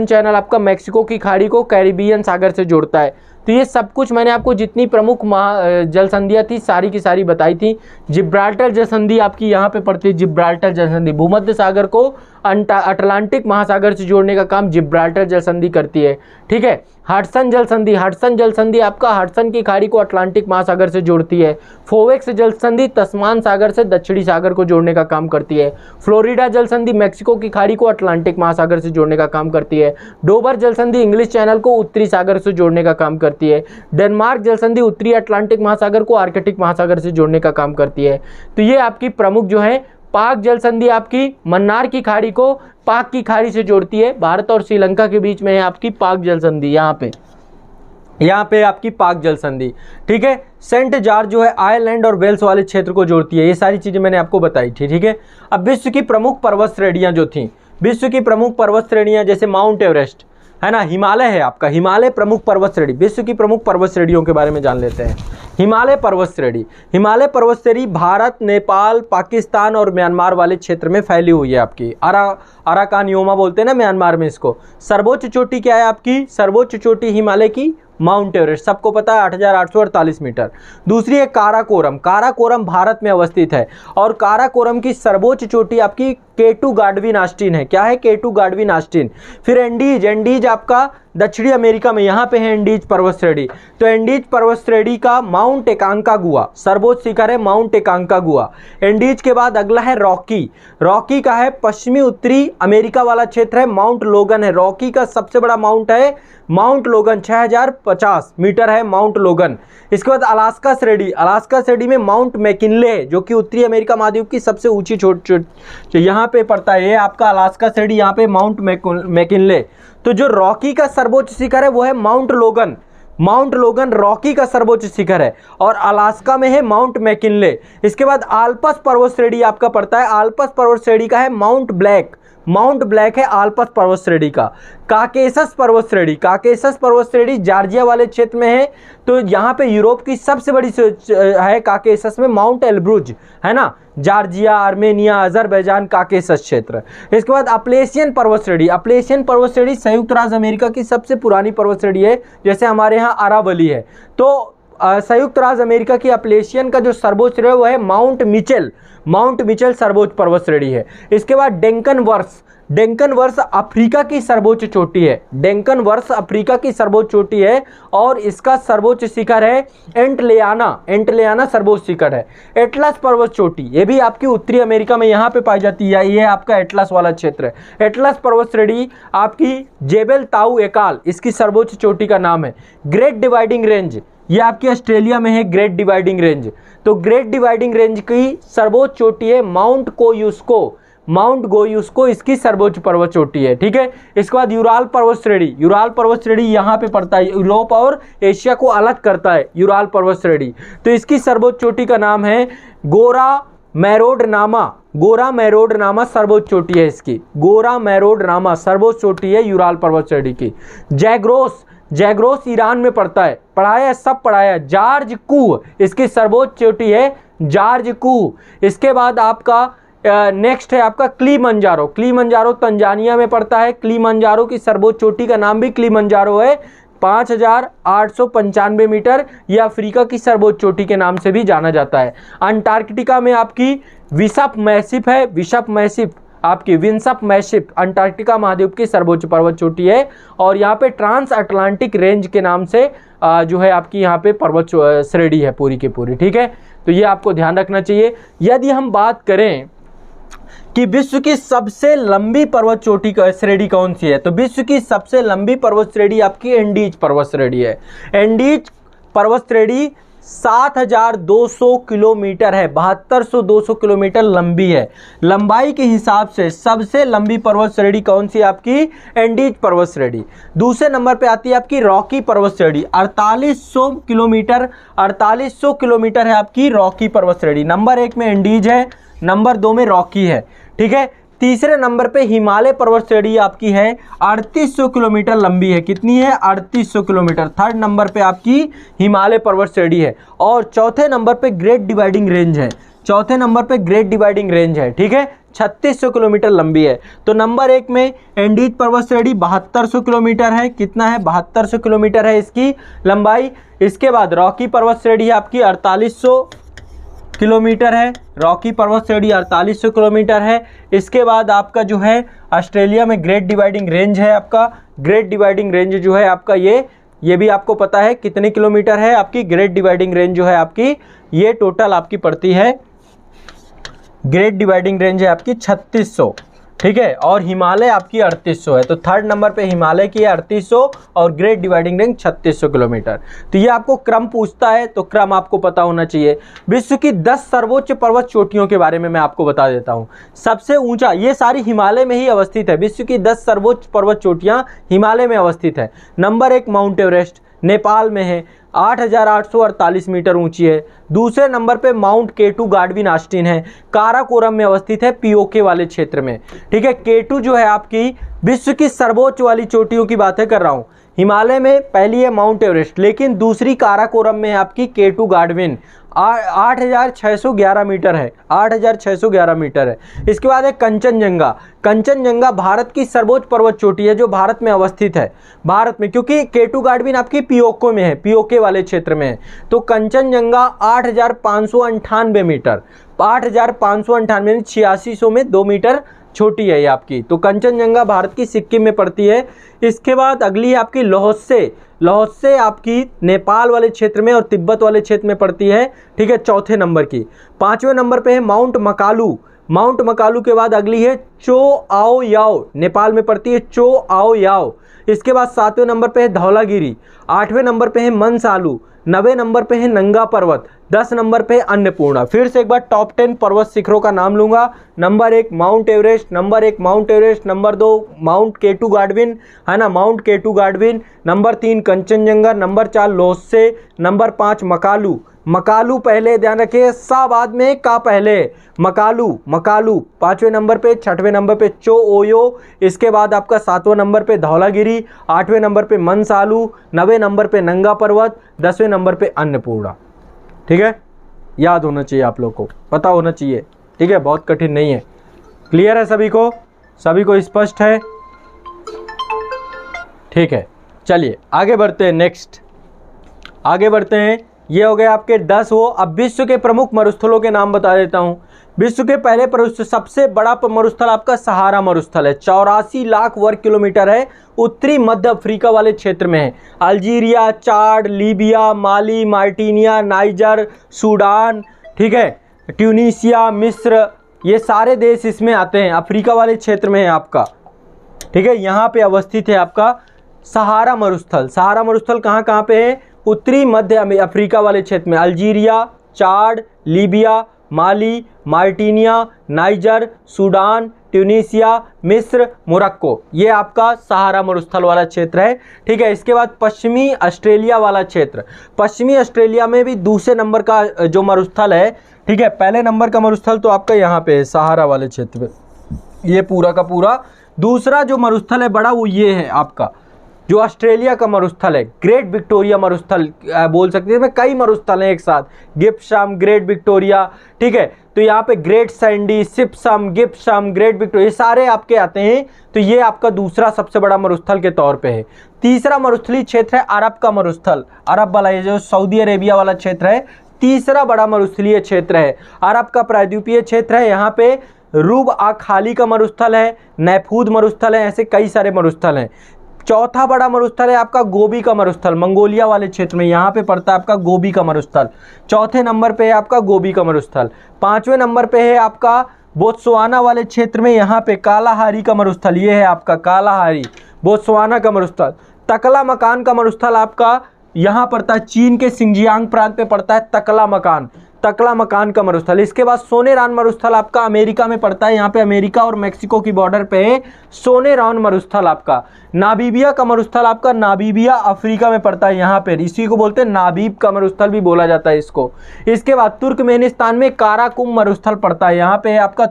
चैनल आपका मैक्सिको की खाड़ी को कैरिबियन सागर से जोड़ता है। तो ये सब कुछ मैंने आपको जितनी प्रमुख जल संधियाँ थी सारी की सारी बताई थी। जिब्राल्टर जल संधि आपकी यहाँ पे पड़ती है। जिब्राल्टर जल संधि भूमध्य सागर को अटलांटिक महासागर से जोड़ने का काम जिब्राल्टर जल संधि करती है, ठीक है। हडसन जल संधि, हडसन जल संधि आपका हडसन की खाड़ी को अटलांटिक महासागर से जोड़ती है। फोवेक्स जल संधि तस्मान सागर से दक्षिणी सागर को जोड़ने का काम करती है। फ्लोरिडा जल संधि मैक्सिको की खाड़ी को अटलांटिक महासागर से जोड़ने का काम करती है। डोबर जल संधि इंग्लिश चैनल को उत्तरी सागर से जोड़ने का काम करती है। डेनमार्क जल संधि उत्तरी अटलांटिक महासागर को आर्कटिक महासागर से जोड़ने का काम करती है। तो ये आपकी प्रमुख जो है। पाक जल संधि आपकी मन्नार की खाड़ी को पाक की खाड़ी से जोड़ती है। भारत और श्रीलंका के बीच में है आपकी पाक जल संधि, यहाँ पे आपकी पाक जल संधि, ठीक है। सेंट जॉर्ज जो है आयरलैंड और वेल्स वाले क्षेत्र को जोड़ती है। ये सारी चीजें मैंने आपको बताई थी, ठीक है। अब विश्व की प्रमुख पर्वत श्रेणियां जो थी, विश्व की प्रमुख पर्वत श्रेणियां जैसे माउंट एवरेस्ट है ना, हिमालय है आपका, हिमालय प्रमुख पर्वत श्रेणी। विश्व की प्रमुख पर्वत श्रेणियों के बारे में जान लेते हैं। हिमालय पर्वत श्रेणी, हिमालय पर्वत श्रेणी भारत, नेपाल, पाकिस्तान और म्यांमार वाले क्षेत्र में फैली हुई है आपकी। अराकानियोमा बोलते हैं ना म्यांमार में इसको। सर्वोच्च चोटी क्या है आपकी? सर्वोच्च चोटी हिमालय की माउंट एवरेस्ट, सबको पता है 8,848 मीटर। दूसरी है काराकोरम, काराकोरम भारत में अवस्थित है और काराकोरम की सर्वोच्च चोटी आपकी केटू गाडविन आस्टीन है। क्या है? केटू गाडविन आस्टीन। फिर एंडीज, एंडीज आपका दक्षिणी अमेरिका में, यहाँ पे है एंडीज पर्वत श्रेणी। तो एंडीज पर्वत श्रेणी का माउंट एकांकागुआ सर्वोच्च शिखर है, माउंट एकांकागुआ। एंडीज के बाद अगला है रॉकी, रॉकी का है पश्चिमी उत्तरी अमेरिका वाला क्षेत्र है, माउंट लोगन है। रॉकी का सबसे बड़ा माउंट है माउंट लोगन, 6050 मीटर है माउंट लोगन। इसके बाद अलास्का श्रेणी, अलास्का श्रेणी में माउंट मैकिनले जो कि उत्तरी अमेरिका महाद्वीप की सबसे ऊंची यहाँ पे पड़ता है। ये आपका अलास्का श्रेणी, यहाँ पे माउंट मैकिनले। तो जो रॉकी का सर्वोच्च शिखर है वो है माउंट लोगन, माउंट लोगन रॉकी का सर्वोच्च शिखर है और अलास्का में है माउंट मैकिनले। इसके बाद आल्पस पर्वत श्रेणी आपका पड़ता है, आल्पस पर्वत श्रेणी का है माउंट ब्लैक, माउंट ब्लैक है आल्पस पर्वत श्रेणी का। काकेसस पर्वत श्रेणी, काकेसस पर्वत श्रेणी जॉर्जिया वाले क्षेत्र में है। तो यहाँ पे यूरोप की सबसे बड़ी है काकेसस में माउंट एल्ब्रुज है ना, जॉर्जिया, आर्मेनिया, अजरबैजान, काकेसस क्षेत्र। इसके बाद अपलेशियन पर्वत श्रेणी, अपलेशियन पर्वत श्रेणी संयुक्त राज्य अमेरिका की सबसे पुरानी पर्वत श्रेणी है, जैसे हमारे यहाँ अरावली है। तो संयुक्त राज्य अमेरिका की अपलेशियन का जो सर्वोच्च है वो है माउंट मिचेल, माउंट मिचेल सर्वोच्च पर्वत श्रेणी है। इसके बाद डेंकन वर्स, डेंकन वर्स अफ्रीका की सर्वोच्च चोटी है, डेंकन वर्स अफ्रीका की सर्वोच्च चोटी है और इसका सर्वोच्च शिखर है एंटलेयाना, एंटलेयाना सर्वोच्च शिखर है। एटलस पर्वत चोटी, ये भी आपकी उत्तरी अमेरिका में यहाँ पे पाई जाती है, ये आपका एटलस वाला क्षेत्र है। एटलस पर्वत श्रेणी आपकी जेबेल ताऊ एकाल, इसकी सर्वोच्च चोटी का नाम है। ग्रेट डिवाइडिंग रेंज, ये आपकी ऑस्ट्रेलिया में है ग्रेट डिवाइडिंग रेंज। तो ग्रेट डिवाइडिंग रेंज की सर्वोच्च चोटी है माउंट कोयुस्को, माउंट गोयुस्को इसकी सर्वोच्च पर्वत चोटी है, ठीक है। इसके बाद यूराल पर्वत श्रेणी, यूराल पर्वत श्रेणी यहाँ पे पड़ता है, यूरोप और एशिया को अलग करता है यूराल पर्वत श्रेणी। तो इसकी सर्वोच्च चोटी का नाम है गोरा मैरोड नामा, गोरा मैरोड नामा सर्वोच्च चोटी है इसकी, गोरा मैरोड नामा सर्वोच्च चोटी है यूराल पर्वत श्रेणी की। जैग्रोस, जैग्रोस ईरान में पड़ता है, पढ़ाया सब पढ़ाया। जॉर्ज कू इसकी सर्वोच्च चोटी है, जॉर्ज कू। इसके बाद आपका नेक्स्ट है आपका क्लीमंजारो, क्लीमंजारो तंजानिया में पड़ता है। क्लीमंजारो की सर्वोच्च चोटी का नाम भी क्लीमंजारो है, 5895 मीटर। यह अफ्रीका की सर्वोच्च चोटी के नाम से भी जाना जाता है। अंटार्कटिका में आपकी विशप मैसिफ है, विशप मैसिफ आपकी विंसप मैसिफ अंटार्कटिका महाद्वीप की सर्वोच्च पर्वत चोटी है और यहाँ पे ट्रांस अटलांटिक रेंज के नाम से जो है आपकी यहाँ पे पर्वत श्रेणी है पूरी की पूरी, ठीक है। तो ये आपको ध्यान रखना चाहिए। यदि हम बात करें कि विश्व की सबसे लंबी पर्वत चोटी का श्रेणी कौन सी है, तो विश्व की सबसे लंबी पर्वत श्रेणी आपकी एंडीज पर्वत श्रेणी है। एंडीज पर्वत श्रेणी 7200 किलोमीटर है, 7200 किलोमीटर लंबी है। लंबाई के हिसाब से सबसे लंबी पर्वत श्रेणी कौन सी है आपकी? एंडीज पर्वत श्रेणी। दूसरे नंबर पे आती है आपकी रॉकी पर्वत श्रेणी, 4800 किलोमीटर, 4800 किलोमीटर है आपकी रॉकी पर्वत श्रेणी। नंबर 1 में एंडीज है, नंबर 2 में रॉकी है, ठीक है। तीसरे नंबर पे हिमालय पर्वत श्रेणी आपकी है, 3800 किलोमीटर लंबी है। कितनी है? 3800 किलोमीटर। थर्ड नंबर पे आपकी हिमालय पर्वत श्रेणी है। और चौथे नंबर पे ग्रेट डिवाइडिंग रेंज है, चौथे नंबर पे ग्रेट डिवाइडिंग रेंज है, ठीक है, 3600 किलोमीटर लंबी है। तो नंबर 1 में एंडीज पर्वत श्रेणी 7200 किलोमीटर है। कितना है? 7200 किलोमीटर है इसकी लंबाई। इसके बाद रॉकी पर्वत श्रेणी है आपकी 4800 किलोमीटर है, रॉकी पर्वत श्रेणी 4800 किलोमीटर है। इसके बाद आपका जो है ऑस्ट्रेलिया में ग्रेट डिवाइडिंग रेंज है आपका, ग्रेट डिवाइडिंग रेंज जो है आपका ये भी आपको पता है कितने किलोमीटर है आपकी ग्रेट डिवाइडिंग रेंज जो है आपकी, ये टोटल आपकी पड़ती है, ग्रेट डिवाइडिंग रेंज है आपकी 3600, ठीक है। और हिमालय आपकी 3800 है। तो थर्ड नंबर पे हिमालय की है 3800 और ग्रेट डिवाइडिंग रेंज 3600 किलोमीटर। तो ये आपको क्रम पूछता है, तो क्रम आपको पता होना चाहिए। विश्व की 10 सर्वोच्च पर्वत चोटियों के बारे में मैं आपको बता देता हूँ। सबसे ऊंचा, ये सारी हिमालय में ही अवस्थित है, विश्व की 10 सर्वोच्च पर्वत चोटियाँ हिमालय में अवस्थित है। नंबर 1 माउंट एवरेस्ट नेपाल में है, 8848 मीटर ऊंची है। दूसरे नंबर पे माउंट केटू गाडविन ऑस्टिन है, काराकोरम में अवस्थित है, पीओके वाले क्षेत्र में, ठीक है। केटू जो है आपकी विश्व की सर्वोच्च वाली चोटियों की बातें कर रहा हूँ। हिमालय में पहली है माउंट एवरेस्ट, लेकिन दूसरी काराकोरम में आपकी केटू गाडविन 8611 मीटर है, 8611 मीटर है। इसके बाद है कंचनजंगा। कंचनजंगा भारत की सर्वोच्च पर्वत चोटी है जो भारत में अवस्थित है, भारत में, क्योंकि केटू गाडविन आपकी पीओके में है, पीओके वाले क्षेत्र में है। तो कंचनजंगा 8598 मीटर, 8598 8600 में 2 मीटर छोटी है ये आपकी। तो कंचनजंगा भारत की सिक्किम में पड़ती है। इसके बाद अगली है आपकी लोहसे। लोहसे आपकी नेपाल वाले क्षेत्र में और तिब्बत वाले क्षेत्र में पड़ती है, ठीक है, चौथे नंबर की। पांचवें नंबर पे है माउंट मकालू। माउंट मकालू के बाद अगली है चो आओ याओ, नेपाल में पड़ती है चो आओ याओ। इसके बाद 7वें नंबर पे है धौलागिरी, 8वें नंबर पे है मनसालू, 9वें नंबर पे है नंगा पर्वत, 10 नंबर पे अन्नपूर्णा। फिर से एक बार टॉप 10 पर्वत शिखरों का नाम लूंगा। Number 1 mount Everest, number 1 mount Everest, number 2 mount K two Godwin, है ना, mount K two Godwin, number 3 Kanchenjunga, number 4 Lhotse, number 5 Makalu. Makalu पहले, ध्यान रखिए, सा बाद में का पहले, मकालू, मकालू 5वें नंबर पे, 6वें नंबर पे चो ओयो, इसके बाद आपका 7वें नंबर पे धौलागिरी, 8वें नंबर पे मनसालू, 9वें नंबर पे नंगा पर्वत, 10वें नंबर पे अन्नपूर्णा, ठीक है। याद होना चाहिए आप लोग को, पता होना चाहिए, ठीक है, बहुत कठिन नहीं है। क्लियर है सभी को? सभी को स्पष्ट है? ठीक है, चलिए आगे बढ़ते हैं। नेक्स्ट आगे बढ़ते हैं। ये हो गए आपके 10 हो। अब विश्व के प्रमुख मरुस्थलों के नाम बता देता हूं। विश्व के पहले मरुस्थल, सबसे बड़ा मरुस्थल आपका सहारा मरुस्थल है, 84 लाख वर्ग किलोमीटर है, उत्तरी मध्य अफ्रीका वाले क्षेत्र में है। अल्जीरिया, चाड, लीबिया, माली, मार्टिनिया, नाइजर, सूडान, ठीक है, ट्यूनीशिया, मिस्र, ये सारे देश इसमें आते हैं, अफ्रीका वाले क्षेत्र में है आपका, ठीक है। यहाँ पे अवस्थित है आपका सहारा मरुस्थल। सहारा मरुस्थल कहाँ कहाँ पे है? उत्तरी मध्य अफ्रीका वाले क्षेत्र में, अल्जीरिया, चाड, लीबिया, माली, मार्टिनिया, नाइजर, सूडान, ट्यूनीशिया, मिस्र, मोरक्को, ये आपका सहारा मरुस्थल वाला क्षेत्र है, ठीक है। इसके बाद पश्चिमी ऑस्ट्रेलिया वाला क्षेत्र, पश्चिमी ऑस्ट्रेलिया में भी दूसरे नंबर का जो मरुस्थल है, ठीक है। पहले नंबर का मरुस्थल तो आपका यहाँ पे है सहारा वाले क्षेत्र में, ये पूरा का पूरा। दूसरा जो मरुस्थल है बड़ा, वो ये है आपका जो ऑस्ट्रेलिया का मरुस्थल है, ग्रेट विक्टोरिया मरुस्थल बोल सकते हैं। इसमें कई मरुस्थल हैं एक साथ, गिप्सम, ग्रेट विक्टोरिया, ठीक है। तो यहाँ पे ग्रेट सैंडी, सिप्सम, गिप्सम, ग्रेट विक्टोरिया, ये सारे आपके आते हैं। तो ये आपका दूसरा सबसे बड़ा मरुस्थल के तौर पे है। तीसरा मरुस्थलीय क्षेत्र है अरब का मरुस्थल, अरब वाला, ये जो सऊदी अरेबिया वाला क्षेत्र है, तीसरा बड़ा मरुस्थलीय क्षेत्र है। अरब का प्रायद्वीपीय क्षेत्र है, यहाँ पे रूब आ खाली का मरुस्थल है, नैफूद मरुस्थल है, ऐसे कई सारे मरुस्थल हैं। चौथा बड़ा मरुस्थल है आपका गोबी का मरुस्थल, मंगोलिया वाले क्षेत्र में, यहाँ पे पड़ता है आपका गोबी का मरुस्थल। चौथे नंबर पे है आपका गोबी का मरुस्थल। 5वें नंबर पे है आपका बोत्सवाना वाले क्षेत्र में, यहाँ पे कालाहारी का मरुस्थल, ये है आपका कालाहारी, बोत्सवाना का मरुस्थल। तकला मकान का मरुस्थल आपका यहाँ पड़ता है चीन के सिंजियांग प्रांत पे पड़ता है तकला मकान का मरुस्थल। इसके बाद सोनेरान मरुस्थल आपका अमेरिका में पड़ता है, यहाँ पे अमेरिका और मेक्सिको की बॉर्डर पे सोनेरान मरुस्थल आपका। नामीबिया का मरुस्थल आपका नामीबिया अफ्रीका में पड़ता है, यहाँ पे इसी को बोलते हैं नाबीब का मरुस्थल भी बोला जाता है इसको। इसके बाद तुर्कमेनिस्तान में काराकुम मरुस्थल पड़ता है, यहाँ पे आपका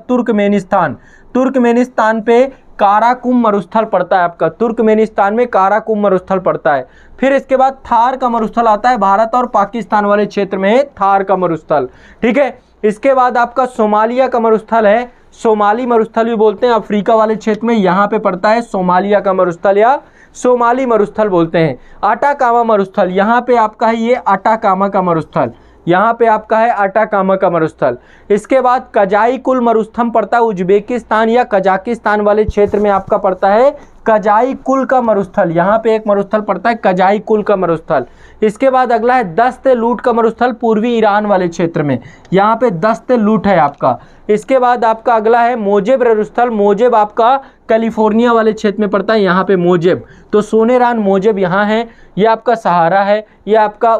तुर्कमेनिस्तान पे काराकुम मरुस्थल पड़ता है आपका, तुर्कमेनिस्तान में काराकुम मरुस्थल पड़ता है। फिर इसके बाद थार का मरुस्थल आता है, भारत और पाकिस्तान वाले क्षेत्र में है थार का मरुस्थल, ठीक है। इसके बाद आपका सोमालिया का मरुस्थल है, सोमाली मरुस्थल भी बोलते हैं, अफ्रीका वाले क्षेत्र में यहाँ पे पड़ता है सोमालिया का मरुस्थल या सोमाली मरुस्थल बोलते हैं। अटाकामा मरुस्थल, यहाँ पे आपका है ये अटाकामा का मरुस्थल, यहाँ पे आपका है अटाकामा का मरुस्थल। इसके बाद कजाईकुल मरुस्थल पड़ता है उज्बेकिस्तान या कजाकिस्तान वाले क्षेत्र में आपका पड़ता है कजाईकुल का मरुस्थल, यहाँ पे एक मरुस्थल पड़ता है कजाईकुल का मरुस्थल। इसके बाद अगला है दस्त-ए-लूट का मरुस्थल पूर्वी ईरान वाले क्षेत्र में, यहाँ पे दस्त-ए-लूट है आपका। इसके बाद आपका अगला है मोजेब मरुस्थल, मोजेब आपका कैलिफोर्निया वाले क्षेत्र में पड़ता है, यहाँ पे मोजेब। तो सोनेरान मोजेब यहाँ है, ये आपका सहारा है, ये आपका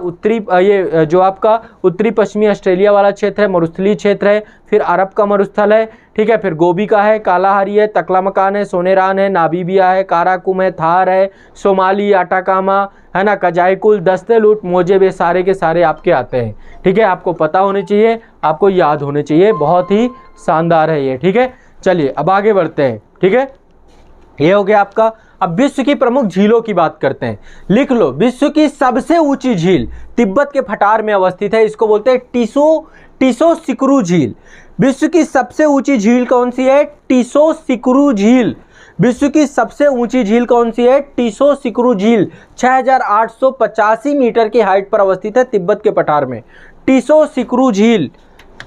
ये जो आपका उत्तरी पश्चिमी ऑस्ट्रेलिया वाला क्षेत्र है, मरुस्थलीय क्षेत्र है। फिर अरब का मरुस्थल है, ठीक है। फिर गोबी का है, कालाहारी है, तकला मकान है, सोनेरान है, नामीबिया है, काराकुम है, थार है, सोमाली, अटाकामा है ना, कजाईकुल, दस्त-ए-लूट, मोजेब, ये सारे के सारे आपके आते हैं, ठीक है। आपको पता होने चाहिए, आपको याद होने चाहिए, बहुत ही शानदार है ये, ठीक है। चलिए अब आगे बढ़ते हैं, ठीक है। ये हो गया आपका। अब विश्व की प्रमुख झीलों की बात करते हैं, लिख लो। विश्व की सबसे ऊंची झील तिब्बत के पठार में अवस्थित है, इसको बोलते हैं टीसो सिकरू झील। विश्व की सबसे ऊंची झील कौन सी है? टीसो सिकरू झील। विश्व की सबसे ऊंची झील कौन सी है? टीसो सिकरू झील 6885 मीटर की हाइट पर अवस्थित है तिब्बत के पठार में, टीसो सिकरू झील,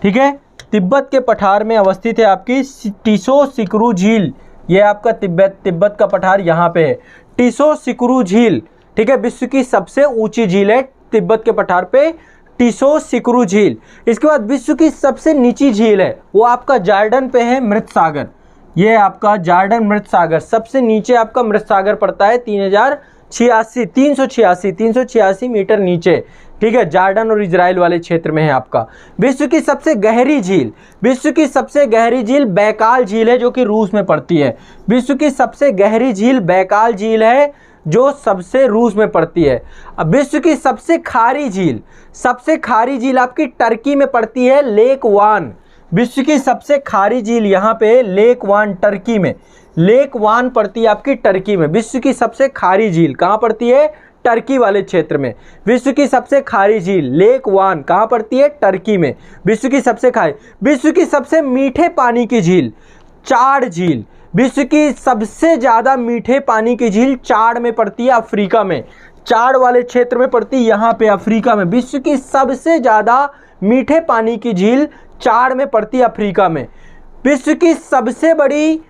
ठीक है। तिब्बत के पठार में अवस्थित है आपकी टीसो सिकरू झील, ये आपका तिब्बत का पठार यहाँ पे है, टीसो सिकरू झील, ठीक है। विश्व की सबसे ऊंची झील है तिब्बत के पठार पे टीसो सिकरू झील। इसके बाद विश्व की सबसे नीची झील है वो आपका जॉर्डन पे है, मृत सागर। ये आपका जॉर्डन मृत सागर, सबसे नीचे आपका मृत सागर पड़ता है 386 मीटर नीचे, ठीक है। जॉर्डन और इजराइल वाले क्षेत्र में है आपका। विश्व की सबसे गहरी झील, विश्व की सबसे गहरी झील बैकाल झील है जो कि रूस में पड़ती है। विश्व की सबसे गहरी झील बैकाल झील है जो सबसे रूस में पड़ती है। अब विश्व की सबसे खारी झील, सबसे खारी झील आपकी टर्की में पड़ती है, लेक वान। विश्व की सबसे खारी झील यहाँ पे लेक वान टर्की में, लेक वान पड़ती है आपकी टर्की में। विश्व की सबसे खारी झील कहाँ पड़ती है? टर्की वाले क्षेत्र में। विश्व की सबसे खारी झील लेक वान कहाँ पड़ती है? टर्की में। विश्व की सबसे खारी, विश्व की सबसे मीठे पानी की झील चाड झील। विश्व की सबसे ज़्यादा मीठे पानी की झील चाड में पड़ती है, अफ्रीका में, चाड वाले क्षेत्र में पड़ती है, यहाँ पे अफ्रीका में। विश्व की सबसे ज़्यादा मीठे पानी की झील चाड में पड़ती है, अफ्रीका में। विश्व की सबसे बड़ी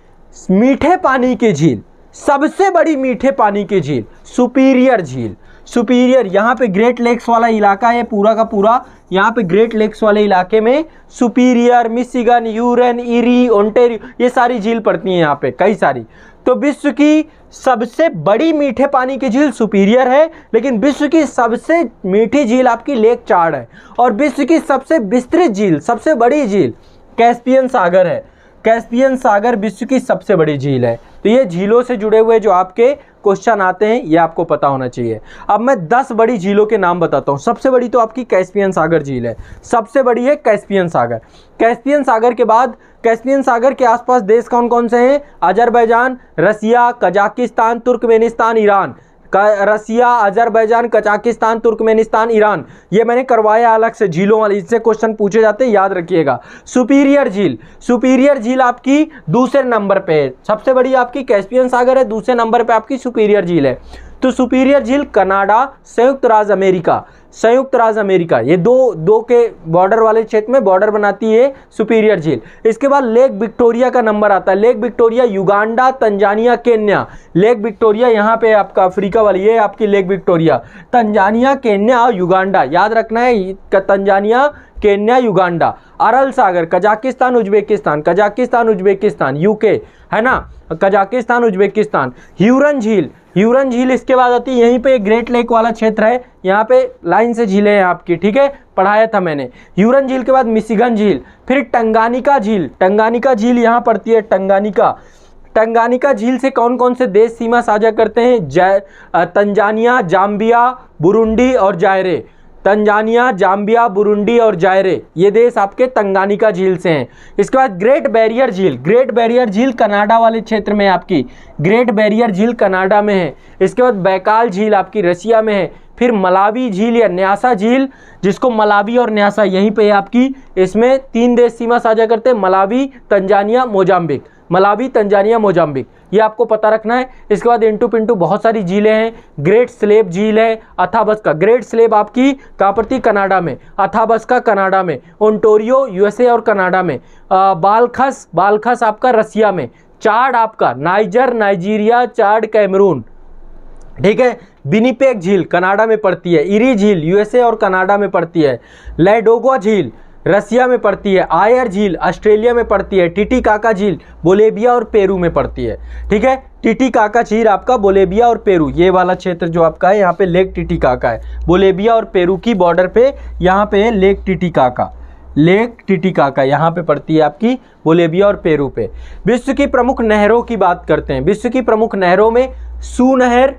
मीठे पानी की झील, सबसे बड़ी मीठे पानी की झील सुपीरियर झील। सुपीरियर यहाँ पे ग्रेट लेक्स वाला इलाका है पूरा का पूरा, यहाँ पे ग्रेट लेक्स वाले इलाके में superior, Michigan, Hurun, eri, Ontario, ये सारी झील पड़ती हैं यहाँ पे, कई सारी। तो विश्व की सबसे बड़ी मीठे पानी की झील सुपीरियर है, लेकिन विश्व की सबसे मीठी झील आपकी लेक चाड है। और विश्व की सबसे विस्तृत झील, सबसे बड़ी झील कैस्पियन सागर है। कैस्पियन सागर विश्व की सबसे बड़ी झील है। तो ये झीलों से जुड़े हुए जो आपके क्वेश्चन आते हैं ये आपको पता होना चाहिए। अब मैं 10 बड़ी झीलों के नाम बताता हूँ। सबसे बड़ी तो आपकी कैस्पियन सागर झील है, सबसे बड़ी है कैस्पियन सागर। कैस्पियन सागर के बाद कैस्पियन सागर के आसपास देश कौन कौन से हैं? अजरबैजान, रसिया, कजाकिस्तान, तुर्कमेनिस्तान, ईरान। रसिया, अजरबैजान, कजाकिस्तान, तुर्कमेनिस्तान, ईरान, ये मैंने करवाया अलग से झीलों वाली, इससे क्वेश्चन पूछे जाते हैं, याद रखिएगा। सुपीरियर झील, सुपीरियर झील आपकी दूसरे नंबर पे है। सबसे बड़ी आपकी कैस्पियन सागर है, दूसरे नंबर पे आपकी सुपीरियर झील है। तो सुपीरियर झील कनाडा, संयुक्त राज्य अमेरिका, संयुक्त राज्य अमेरिका, ये दो के बॉर्डर वाले क्षेत्र में बॉर्डर बनाती है सुपीरियर झील। इसके बाद लेक विक्टोरिया का नंबर आता है। Lake Victoria Uganda, Tanzania, Kenya. Lake Victoria यहाँ पे आपका अफ्रीका वाली, ये आपकी लेक विक्टोरिया। तंजानिया, केन्या और युगांडा, याद रखना है, तंजानिया, केन्या, युगांडा। अरल सागर, Kazakhstan, Uzbekistan, Kazakhstan, Uzbekistan, UK, है ना, कजाकिस्तान, उज्बेकिस्तान। ह्यूरन झील, ह्यूरन झील इसके बाद आती है, यहीं पे ग्रेट लेक वाला क्षेत्र है, यहाँ पे लाइन से झीलें हैं आपकी, ठीक है, पढ़ाया था मैंने। ह्यूरन झील के बाद मिशिगन झील, फिर टंगानिका झील, टंगानिका झील यहाँ पड़ती है, टंगानिका। टंगानिका झील से कौन कौन से देश सीमा साझा करते हैं? तंजानिया, जाम्बिया, बुरुंडी और जायरे। तंजानिया, जाम्बिया, बुरुंडी और जायरे, ये देश आपके टंगानिका झील से हैं। इसके बाद ग्रेट बैरियर झील, ग्रेट बैरियर झील कनाडा वाले क्षेत्र में है आपकी, ग्रेट बैरियर झील कनाडा में है। इसके बाद बैकाल झील आपकी रशिया में है। फिर मलावी झील या न्यासा झील, जिसको मलावी और न्यासा यहीं पे है आपकी, इसमें 3 देश सीमा साझा करते हैं, Malawi, Tanzania, Mozambique. Malawi, Tanzania, Mozambique, ये आपको पता रखना है। इसके बाद इंटू पिंटू बहुत सारी झीलें हैं। ग्रेट स्लेब झील है, अथाबस्का, ग्रेट स्लेब आपकी कहाँ पड़ती? कनाडा में। अथाबस्का कनाडा में। ओंटारियो यूएसए और कनाडा में। बालखस, बालखस आपका रसिया में। चाड आपका नाइजर, नाइजीरिया, चाड कैमरून, ठीक है। विनिपेग झील कनाडा में पड़ती है। इरी झील यूएसए और कनाडा में पड़ती है। लैडोगा झील रसिया में पड़ती है। आयर झील ऑस्ट्रेलिया में पड़ती है। टिटिकाका झील बोलेविया और पेरू में पड़ती है, ठीक है। टिटिकाका झील आपका बोलेविया और पेरू, ये वाला क्षेत्र जो आपका है, यहाँ पे लेक टिटिकाका है, बोलेविया और पेरू की बॉर्डर पे यहाँ पे है लेक टिटिकाका। लेक टिटिकाका यहाँ पे पड़ती है आपकी बोलेविया और पेरू पे। विश्व की प्रमुख नहरों की बात करते हैं। विश्व की प्रमुख नहरों में सू नहर,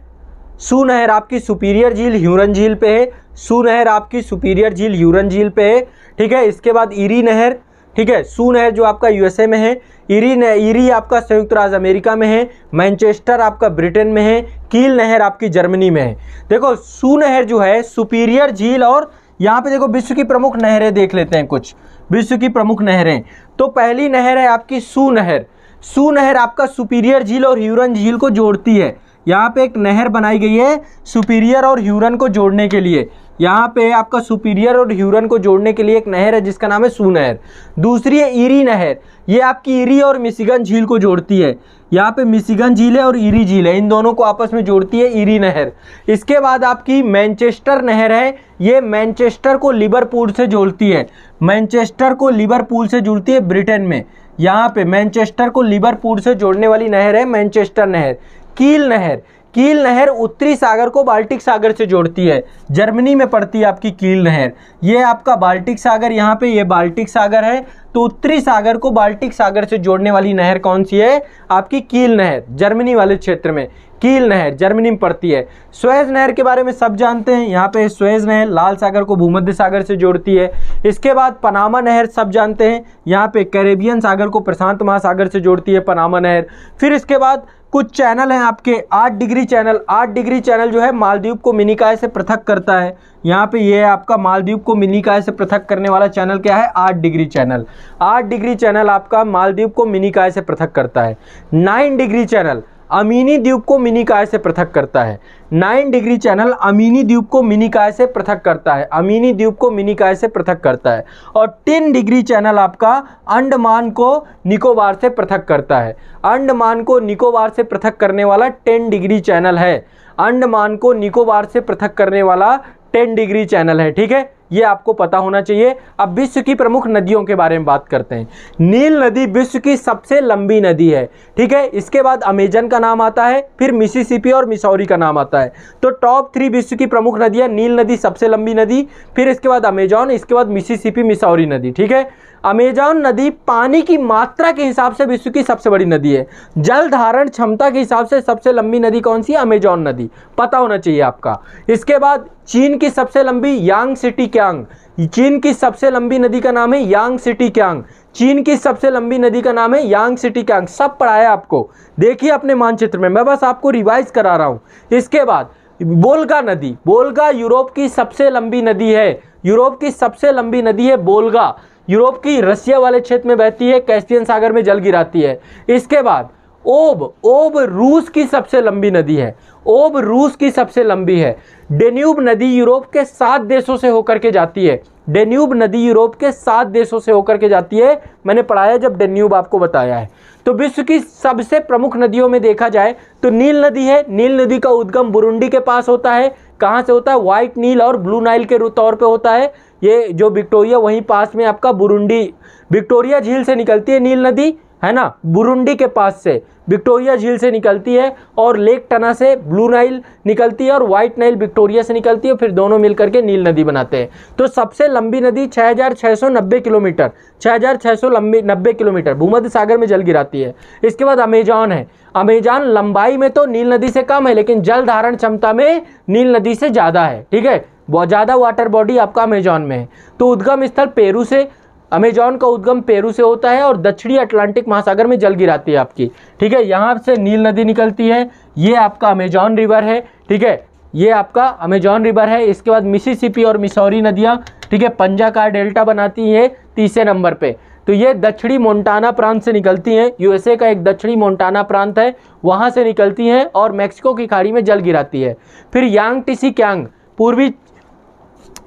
सू नहर आपकी सुपीरियर झील ह्यूरन झील पे है। सू नहर आपकी सुपीरियर झील ह्यूरन झील पे है, ठीक है। इसके बाद इरी नहर, ठीक है। सू नहर जो आपका यूएसए में है, इरी आपका संयुक्त राज्य अमेरिका में है। मैनचेस्टर आपका ब्रिटेन में है। कील नहर आपकी जर्मनी में है। देखो सू नहर जो है सुपीरियर झील, और यहाँ पे देखो विश्व की प्रमुख नहरें देख लेते हैं कुछ, विश्व की प्रमुख नहरें। तो पहली नहर है आपकी सू नहर। सू नहर आपका सुपीरियर झील और ह्यूरन झील को जोड़ती है। यहाँ पे एक नहर बनाई गई है सुपीरियर और ह्यूरन को जोड़ने के लिए। यहाँ पे आपका सुपीरियर और ह्यूरन को जोड़ने के लिए एक नहर है जिसका नाम है सू नहर। दूसरी है इरी नहर, ये आपकी इरी और मिशिगन झील को जोड़ती है। यहाँ पे मिशिगन झील है और इरी झील है, इन दोनों को आपस में जोड़ती है इरी नहर। इसके बाद आपकी मैनचेस्टर नहर है, ये मैनचेस्टर को लिवरपूल से जोड़ती है। मैनचेस्टर को लिवरपूल से जुड़ती है ब्रिटेन में। यहाँ पे मैनचेस्टर को लिवरपूल से जोड़ने वाली नहर है मैनचेस्टर नहर। कील नहर, कील नहर उत्तरी सागर को बाल्टिक सागर से जोड़ती है, जर्मनी में पड़ती है आपकी कील नहर। ये आपका बाल्टिक सागर, यहाँ पे ये बाल्टिक सागर है, तो उत्तरी सागर को बाल्टिक सागर से जोड़ने वाली नहर कौन सी है? आपकी कील नहर, जर्मनी वाले क्षेत्र में कील नहर जर्मनी में पड़ती है। स्वेज नहर के बारे में सब जानते हैं, यहाँ पे स्वेज नहर लाल सागर को भूमध्य सागर से जोड़ती है। इसके बाद पनामा नहर सब जानते हैं, यहाँ पे कैरेबियन सागर को प्रशांत महासागर से जोड़ती है पनामा नहर। फिर इसके बाद कुछ चैनल हैं आपके, 8 डिग्री चैनल। 8 डिग्री चैनल जो है मालदीव को मिनिकाय से पृथक करता है। यहाँ पे ये आपका मालदीव को मिनिकाय से पृथक करने वाला चैनल क्या है? 8 डिग्री चैनल। 8 डिग्री चैनल आपका मालदीव को मिनिकाय से पृथक करता है। 9 डिग्री चैनल अमीनी द्वीप को मिनिकाय से पृथक करता है। 9 डिग्री चैनल अमीनी द्वीप को मिनिकाय से पृथक करता है, अमीनी द्वीप को मिनिकाय से पृथक करता है। और 10 डिग्री चैनल आपका अंडमान को निकोबार से पृथक करता है। अंडमान को निकोबार से पृथक करने वाला 10 डिग्री चैनल है। अंडमान को निकोबार से पृथक करने वाला 10 डिग्री चैनल है, ठीक है, ये आपको पता होना चाहिए। अब विश्व की प्रमुख नदियों के बारे में बात करते हैं। नील नदी विश्व की सबसे लंबी नदी है, ठीक है। इसके बाद अमेजन का नाम आता है, फिर मिसिसिपी और मिसौरी का नाम आता है। तो टॉप 3 विश्व की प्रमुख नदियां, नील नदी सबसे लंबी नदी, फिर इसके बाद अमेजन, इसके बाद मिसिसिपी, मिसौरी नदी, ठीक है। अमेजन नदी पानी की मात्रा के हिसाब से विश्व की सबसे बड़ी नदी है। जल धारण क्षमता के हिसाब से सबसे लंबी नदी कौन सी है? अमेजन नदी, पता होना चाहिए आपका। इसके बाद चीन की सबसे लंबी यांग सिटी क्यांग, चीन की सबसे लंबी नदी का नाम है यांग सिटी क्यांग। चीन की सबसे लंबी नदी का नाम है यांग सिटी क्यांग। सब पढ़ाया आपको, देखिए अपने मानचित्र में, मैं बस आपको रिवाइज करा रहा हूँ। इसके बाद बोल्गा नदी, बोल्गा यूरोप की सबसे लंबी नदी है। यूरोप की सबसे लंबी नदी है बोल्गा, यूरोप की रसिया वाले क्षेत्र में बहती है, कैस्पियन सागर में जल गिराती है। इसके बाद ओब, ओब रूस की सबसे लंबी नदी है, ओब रूस की सबसे लंबी है। डेन्यूब नदी यूरोप के 7 देशों से होकर के जाती है। डेन्यूब नदी यूरोप के 7 देशों से होकर के जाती है, मैंने पढ़ाया जब डेन्यूब आपको बताया है। तो विश्व की सबसे प्रमुख नदियों में देखा जाए तो नील नदी है। नील नदी का उद्गम बुरुंडी के पास होता है। कहाँ से होता है? व्हाइट नील और ब्लू नाइल के तौर पे होता है। ये जो विक्टोरिया वहीं पास में आपका बुरुंडी, विक्टोरिया झील से निकलती है नील नदी है ना, बुरुंडी के पास से विक्टोरिया झील से निकलती है, और लेक टना से ब्लू नाइल निकलती है, और व्हाइट नाइल विक्टोरिया से निकलती है, फिर दोनों मिलकर के नील नदी बनाते हैं। तो सबसे लंबी नदी 6690 किलोमीटर, 6690 किलोमीटर भूमध्य सागर में जल गिराती है। इसके बाद अमेजॉन है। अमेजॉन लंबाई में तो नील नदी से कम है, लेकिन जल धारण क्षमता में नील नदी से ज़्यादा है। ठीक है, बहुत ज़्यादा वाटर बॉडी आपका अमेजॉन में है। तो उद्गम स्थल पेरू से, अमेजॉन का उद्गम पेरू से होता है और दक्षिणी अटलांटिक महासागर में जल गिराती है आपकी। ठीक है, यहाँ से नील नदी निकलती है, ये आपका अमेजॉन रिवर है। ठीक है, ये आपका अमेजॉन रिवर है। इसके बाद मिसिसिपी और मिसौरी नदियाँ, ठीक है, पंजा का डेल्टा बनाती हैं तीसरे नंबर पे। तो ये दक्षिणी मोंटाना प्रांत से निकलती हैं, यूएसए का एक दक्षिणी मोंटाना प्रांत है, वहाँ से निकलती हैं और मैक्सिको की खाड़ी में जल गिराती है। फिर यांगटीसी क्यांग, पूर्वी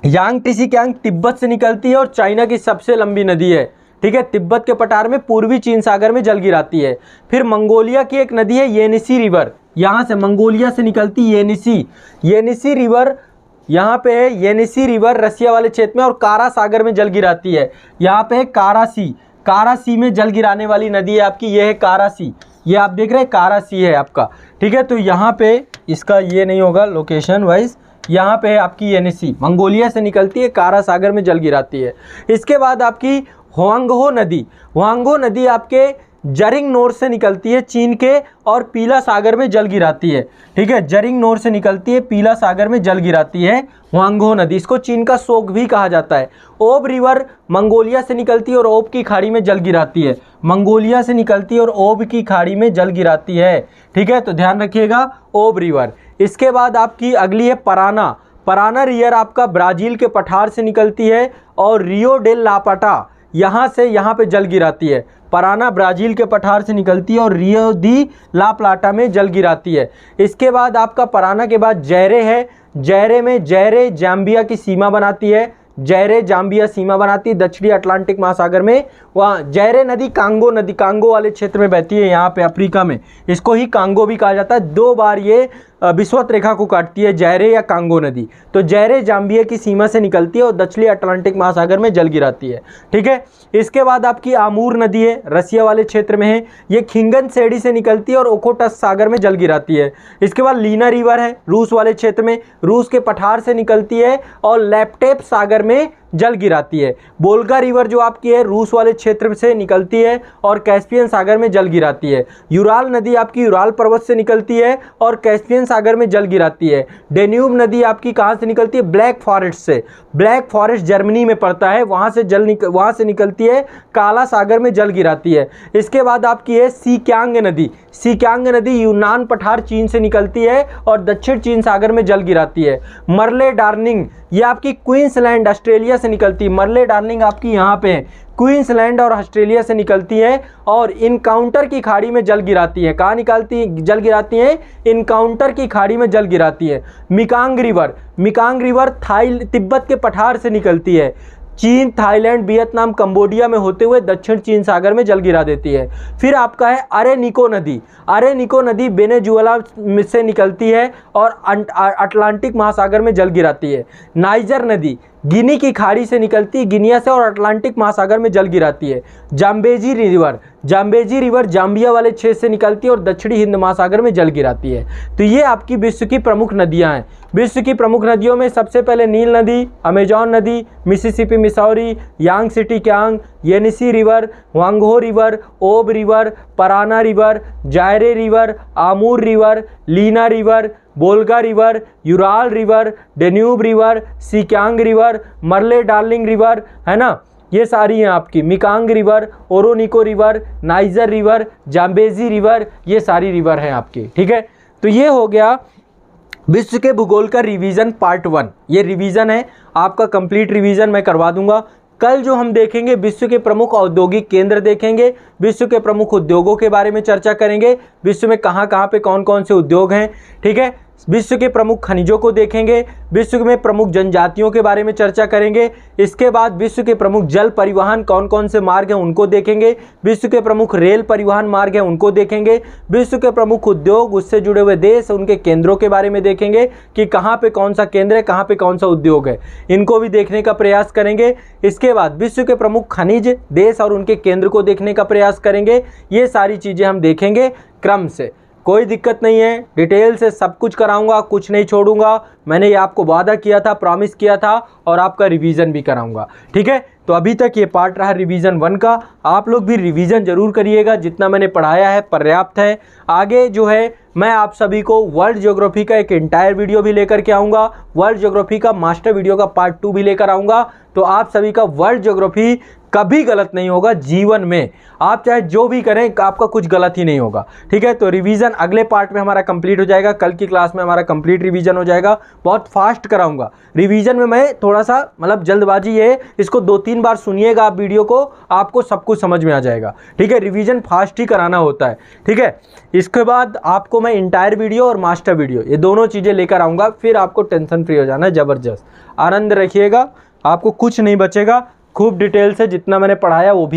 यांगटीसी क्यांग तिब्बत से निकलती है और चाइना की सबसे लंबी नदी है। ठीक है, तिब्बत के पठार में पूर्वी चीन सागर में जल गिराती है। फिर मंगोलिया की एक नदी है येनिसी रिवर, यहाँ से मंगोलिया से निकलती येनिसी रिवर, यहाँ पे है येनिसी रिवर रसिया वाले क्षेत्र में, और कारा सागर में जल गिराती है। यहाँ पे है कारासी में जल गिराने वाली नदी है आपकी, ये है कारासी, ये आप देख रहे हैं कारासी है आपका। ठीक है, तो यहाँ पे इसका ये नहीं होगा लोकेशन वाइज, यहाँ पे है आपकी येनिसी, मंगोलिया से निकलती है, कारा सागर में जल गिराती है। इसके बाद आपकी हुआंगहो नदी आपके जरिंग नोर से निकलती है चीन के, और पीला सागर में जल गिराती है। ठीक है, जरिंग नोर से निकलती है, पीला सागर में जल गिराती है हुआंगहो नदी, इसको चीन का शोक भी कहा जाता है। ओब रिवर मंगोलिया से निकलती है और ओब की खाड़ी में जल गिराती है, मंगोलिया से निकलती है और ओब की खाड़ी में जल गिराती है। ठीक है, तो ध्यान रखिएगा ओब रिवर। इसके बाद आपकी अगली है पराना रिवर, आपका ब्राज़ील के पठार से निकलती है और रियो डेल ला प्लाटा यहाँ से यहाँ पे जल गिराती है। पराना ब्राज़ील के पठार से निकलती है और रियो दी ला प्लाटा में जल गिराती है। इसके बाद आपका पराना के बाद जैरे है, जैरे जाम्बिया की सीमा बनाती है, जैरे जाम्बिया सीमा बनाती है दक्षिणी अटलांटिक महासागर में। वहाँ जैरे नदी कांगो वाले क्षेत्र में बहती है, यहाँ पे अफ्रीका में, इसको ही कांगो भी कहा जाता है। 2 बार ये विषुवत रेखा को काटती है, जैरे या कांगो नदी। तो जैरे जाम्बिया की सीमा से निकलती है और दक्षिणी अटलांटिक महासागर में जल गिराती है। ठीक है, इसके बाद आपकी आमूर नदी है, रसिया वाले क्षेत्र में है, ये खिंगन सेडी से निकलती है और ओखोटस्क सागर में जल गिराती है। इसके बाद लीना रिवर है, रूस वाले क्षेत्र में, रूस के पठार से निकलती है और लैप्टेप सागर में जल गिराती है। बोल्गा रिवर जो आपकी है रूस वाले क्षेत्र से निकलती है और कैस्पियन सागर में जल गिराती है। यूराल नदी आपकी यूराल पर्वत से निकलती है और कैस्पियन सागर में जल गिराती है। डेन्यूब नदी आपकी कहाँ से निकलती है? ब्लैक फॉरेस्ट से। ब्लैक फॉरेस्ट जर्मनी में पड़ता है, वहाँ से निकलती है, काला सागर में जल गिराती है। इसके बाद आपकी है सीक्यांग नदी। सीक्यांग नदी यूनान पठार चीन से निकलती है और दक्षिण चीन सागर में जल गिराती है। मरले डार्लिंग ये आपकी क्वींसलैंड ऑस्ट्रेलिया से निकलती है। मरले डार्लिंग आपकी यहाँ पे है, क्वींसलैंड और ऑस्ट्रेलिया से निकलती है और इनकाउंटर की खाड़ी में जल गिराती है। कहाँ जल गिराती है? इनकाउंटर की खाड़ी में जल गिराती है। मिकांग रिवर तिब्बत के पठार से निकलती है, चीन, थाईलैंड, वियतनाम, कंबोडिया में होते हुए दक्षिण चीन सागर में जल गिरा देती है। फिर आपका है अरेनिको नदी वेनेजुएला से निकलती है और अटलांटिक महासागर में जल गिराती है। नाइजर नदी गिनी की खाड़ी से निकलती है, गिनिया से, और अटलांटिक महासागर में जल गिराती है। जाम्बेजी रिवर जाम्बिया वाले क्षेत्र से निकलती है और दक्षिणी हिंद महासागर में जल गिराती है। तो ये आपकी विश्व की प्रमुख नदियां हैं। विश्व की प्रमुख नदियों में सबसे पहले नील नदी, अमेजॉन नदी, Mississippi Missouri, Yangtze Kiang, Yenisei river, Huang Ho river, Ob river, Parana river, Zaire river, Amur river, Lena river, Volga river, Ural river, Danube river, Si Kiang river, Murray Darling river, है ना, ये सारी हैं आपकी। Mekong river, Orinoco river, Niger river, Zambezi river, ये सारी river हैं आपकी। ठीक है, तो ये हो गया विश्व के भूगोल का रिवीजन पार्ट 1। ये रिवीजन है आपका, कंप्लीट रिवीजन मैं करवा दूंगा। कल जो हम देखेंगे विश्व के प्रमुख औद्योगिक केंद्र देखेंगे, विश्व के प्रमुख उद्योगों के बारे में चर्चा करेंगे, विश्व में कहाँ कहाँ पे कौन कौन से उद्योग हैं। ठीक है, विश्व के प्रमुख खनिजों को देखेंगे, विश्व में प्रमुख जनजातियों के बारे में चर्चा करेंगे। इसके बाद विश्व के प्रमुख जल परिवहन कौन कौन से मार्ग हैं उनको देखेंगे, विश्व के प्रमुख रेल परिवहन मार्ग हैं उनको देखेंगे, विश्व के प्रमुख उद्योग, उससे जुड़े हुए देश, उनके केंद्रों के बारे में देखेंगे कि कहाँ पे कौन सा केंद्र है, कहाँ पे कौन सा उद्योग है, इनको भी देखने का प्रयास करेंगे। इसके बाद विश्व के प्रमुख खनिज, देश और उनके केंद्र को देखने का प्रयास करेंगे। ये सारी चीज़ें हम देखेंगे क्रम से, कोई दिक्कत नहीं है, डिटेल से सब कुछ कराऊंगा, कुछ नहीं छोड़ूंगा। मैंने ये आपको वादा किया था, प्रॉमिस किया था, और आपका रिवीजन भी कराऊंगा। ठीक है, तो अभी तक ये पार्ट रहा रिवीजन 1 का। आप लोग भी रिवीजन जरूर करिएगा, जितना मैंने पढ़ाया है पर्याप्त है। आगे जो है मैं आप सभी को वर्ल्ड ज्योग्राफी का एक एंटायर वीडियो भी लेकर के आऊँगा, वर्ल्ड ज्योग्राफी का मास्टर वीडियो का पार्ट 2 भी लेकर आऊँगा। तो आप सभी का वर्ल्ड ज्योग्राफी कभी गलत नहीं होगा जीवन में, आप चाहे जो भी करें आपका कुछ गलत ही नहीं होगा। ठीक है, तो रिवीजन अगले पार्ट में हमारा कंप्लीट हो जाएगा, कल की क्लास में हमारा कंप्लीट रिवीजन हो जाएगा। बहुत फास्ट कराऊंगा रिवीजन में, मैं थोड़ा सा मतलब जल्दबाजी है, इसको 2-3 बार सुनिएगा आप वीडियो को, आपको सब कुछ समझ में आ जाएगा। ठीक है, रिवीजन फास्ट ही कराना होता है। ठीक है, इसके बाद आपको मैं इंटायर वीडियो और मास्टर वीडियो ये दोनों चीज़ें लेकर आऊँगा, फिर आपको टेंशन फ्री हो जाना है ज़बरदस्त। आनंद रखिएगा, आपको कुछ नहीं बचेगा। खूब डिटेल से जितना मैंने पढ़ाया वो भी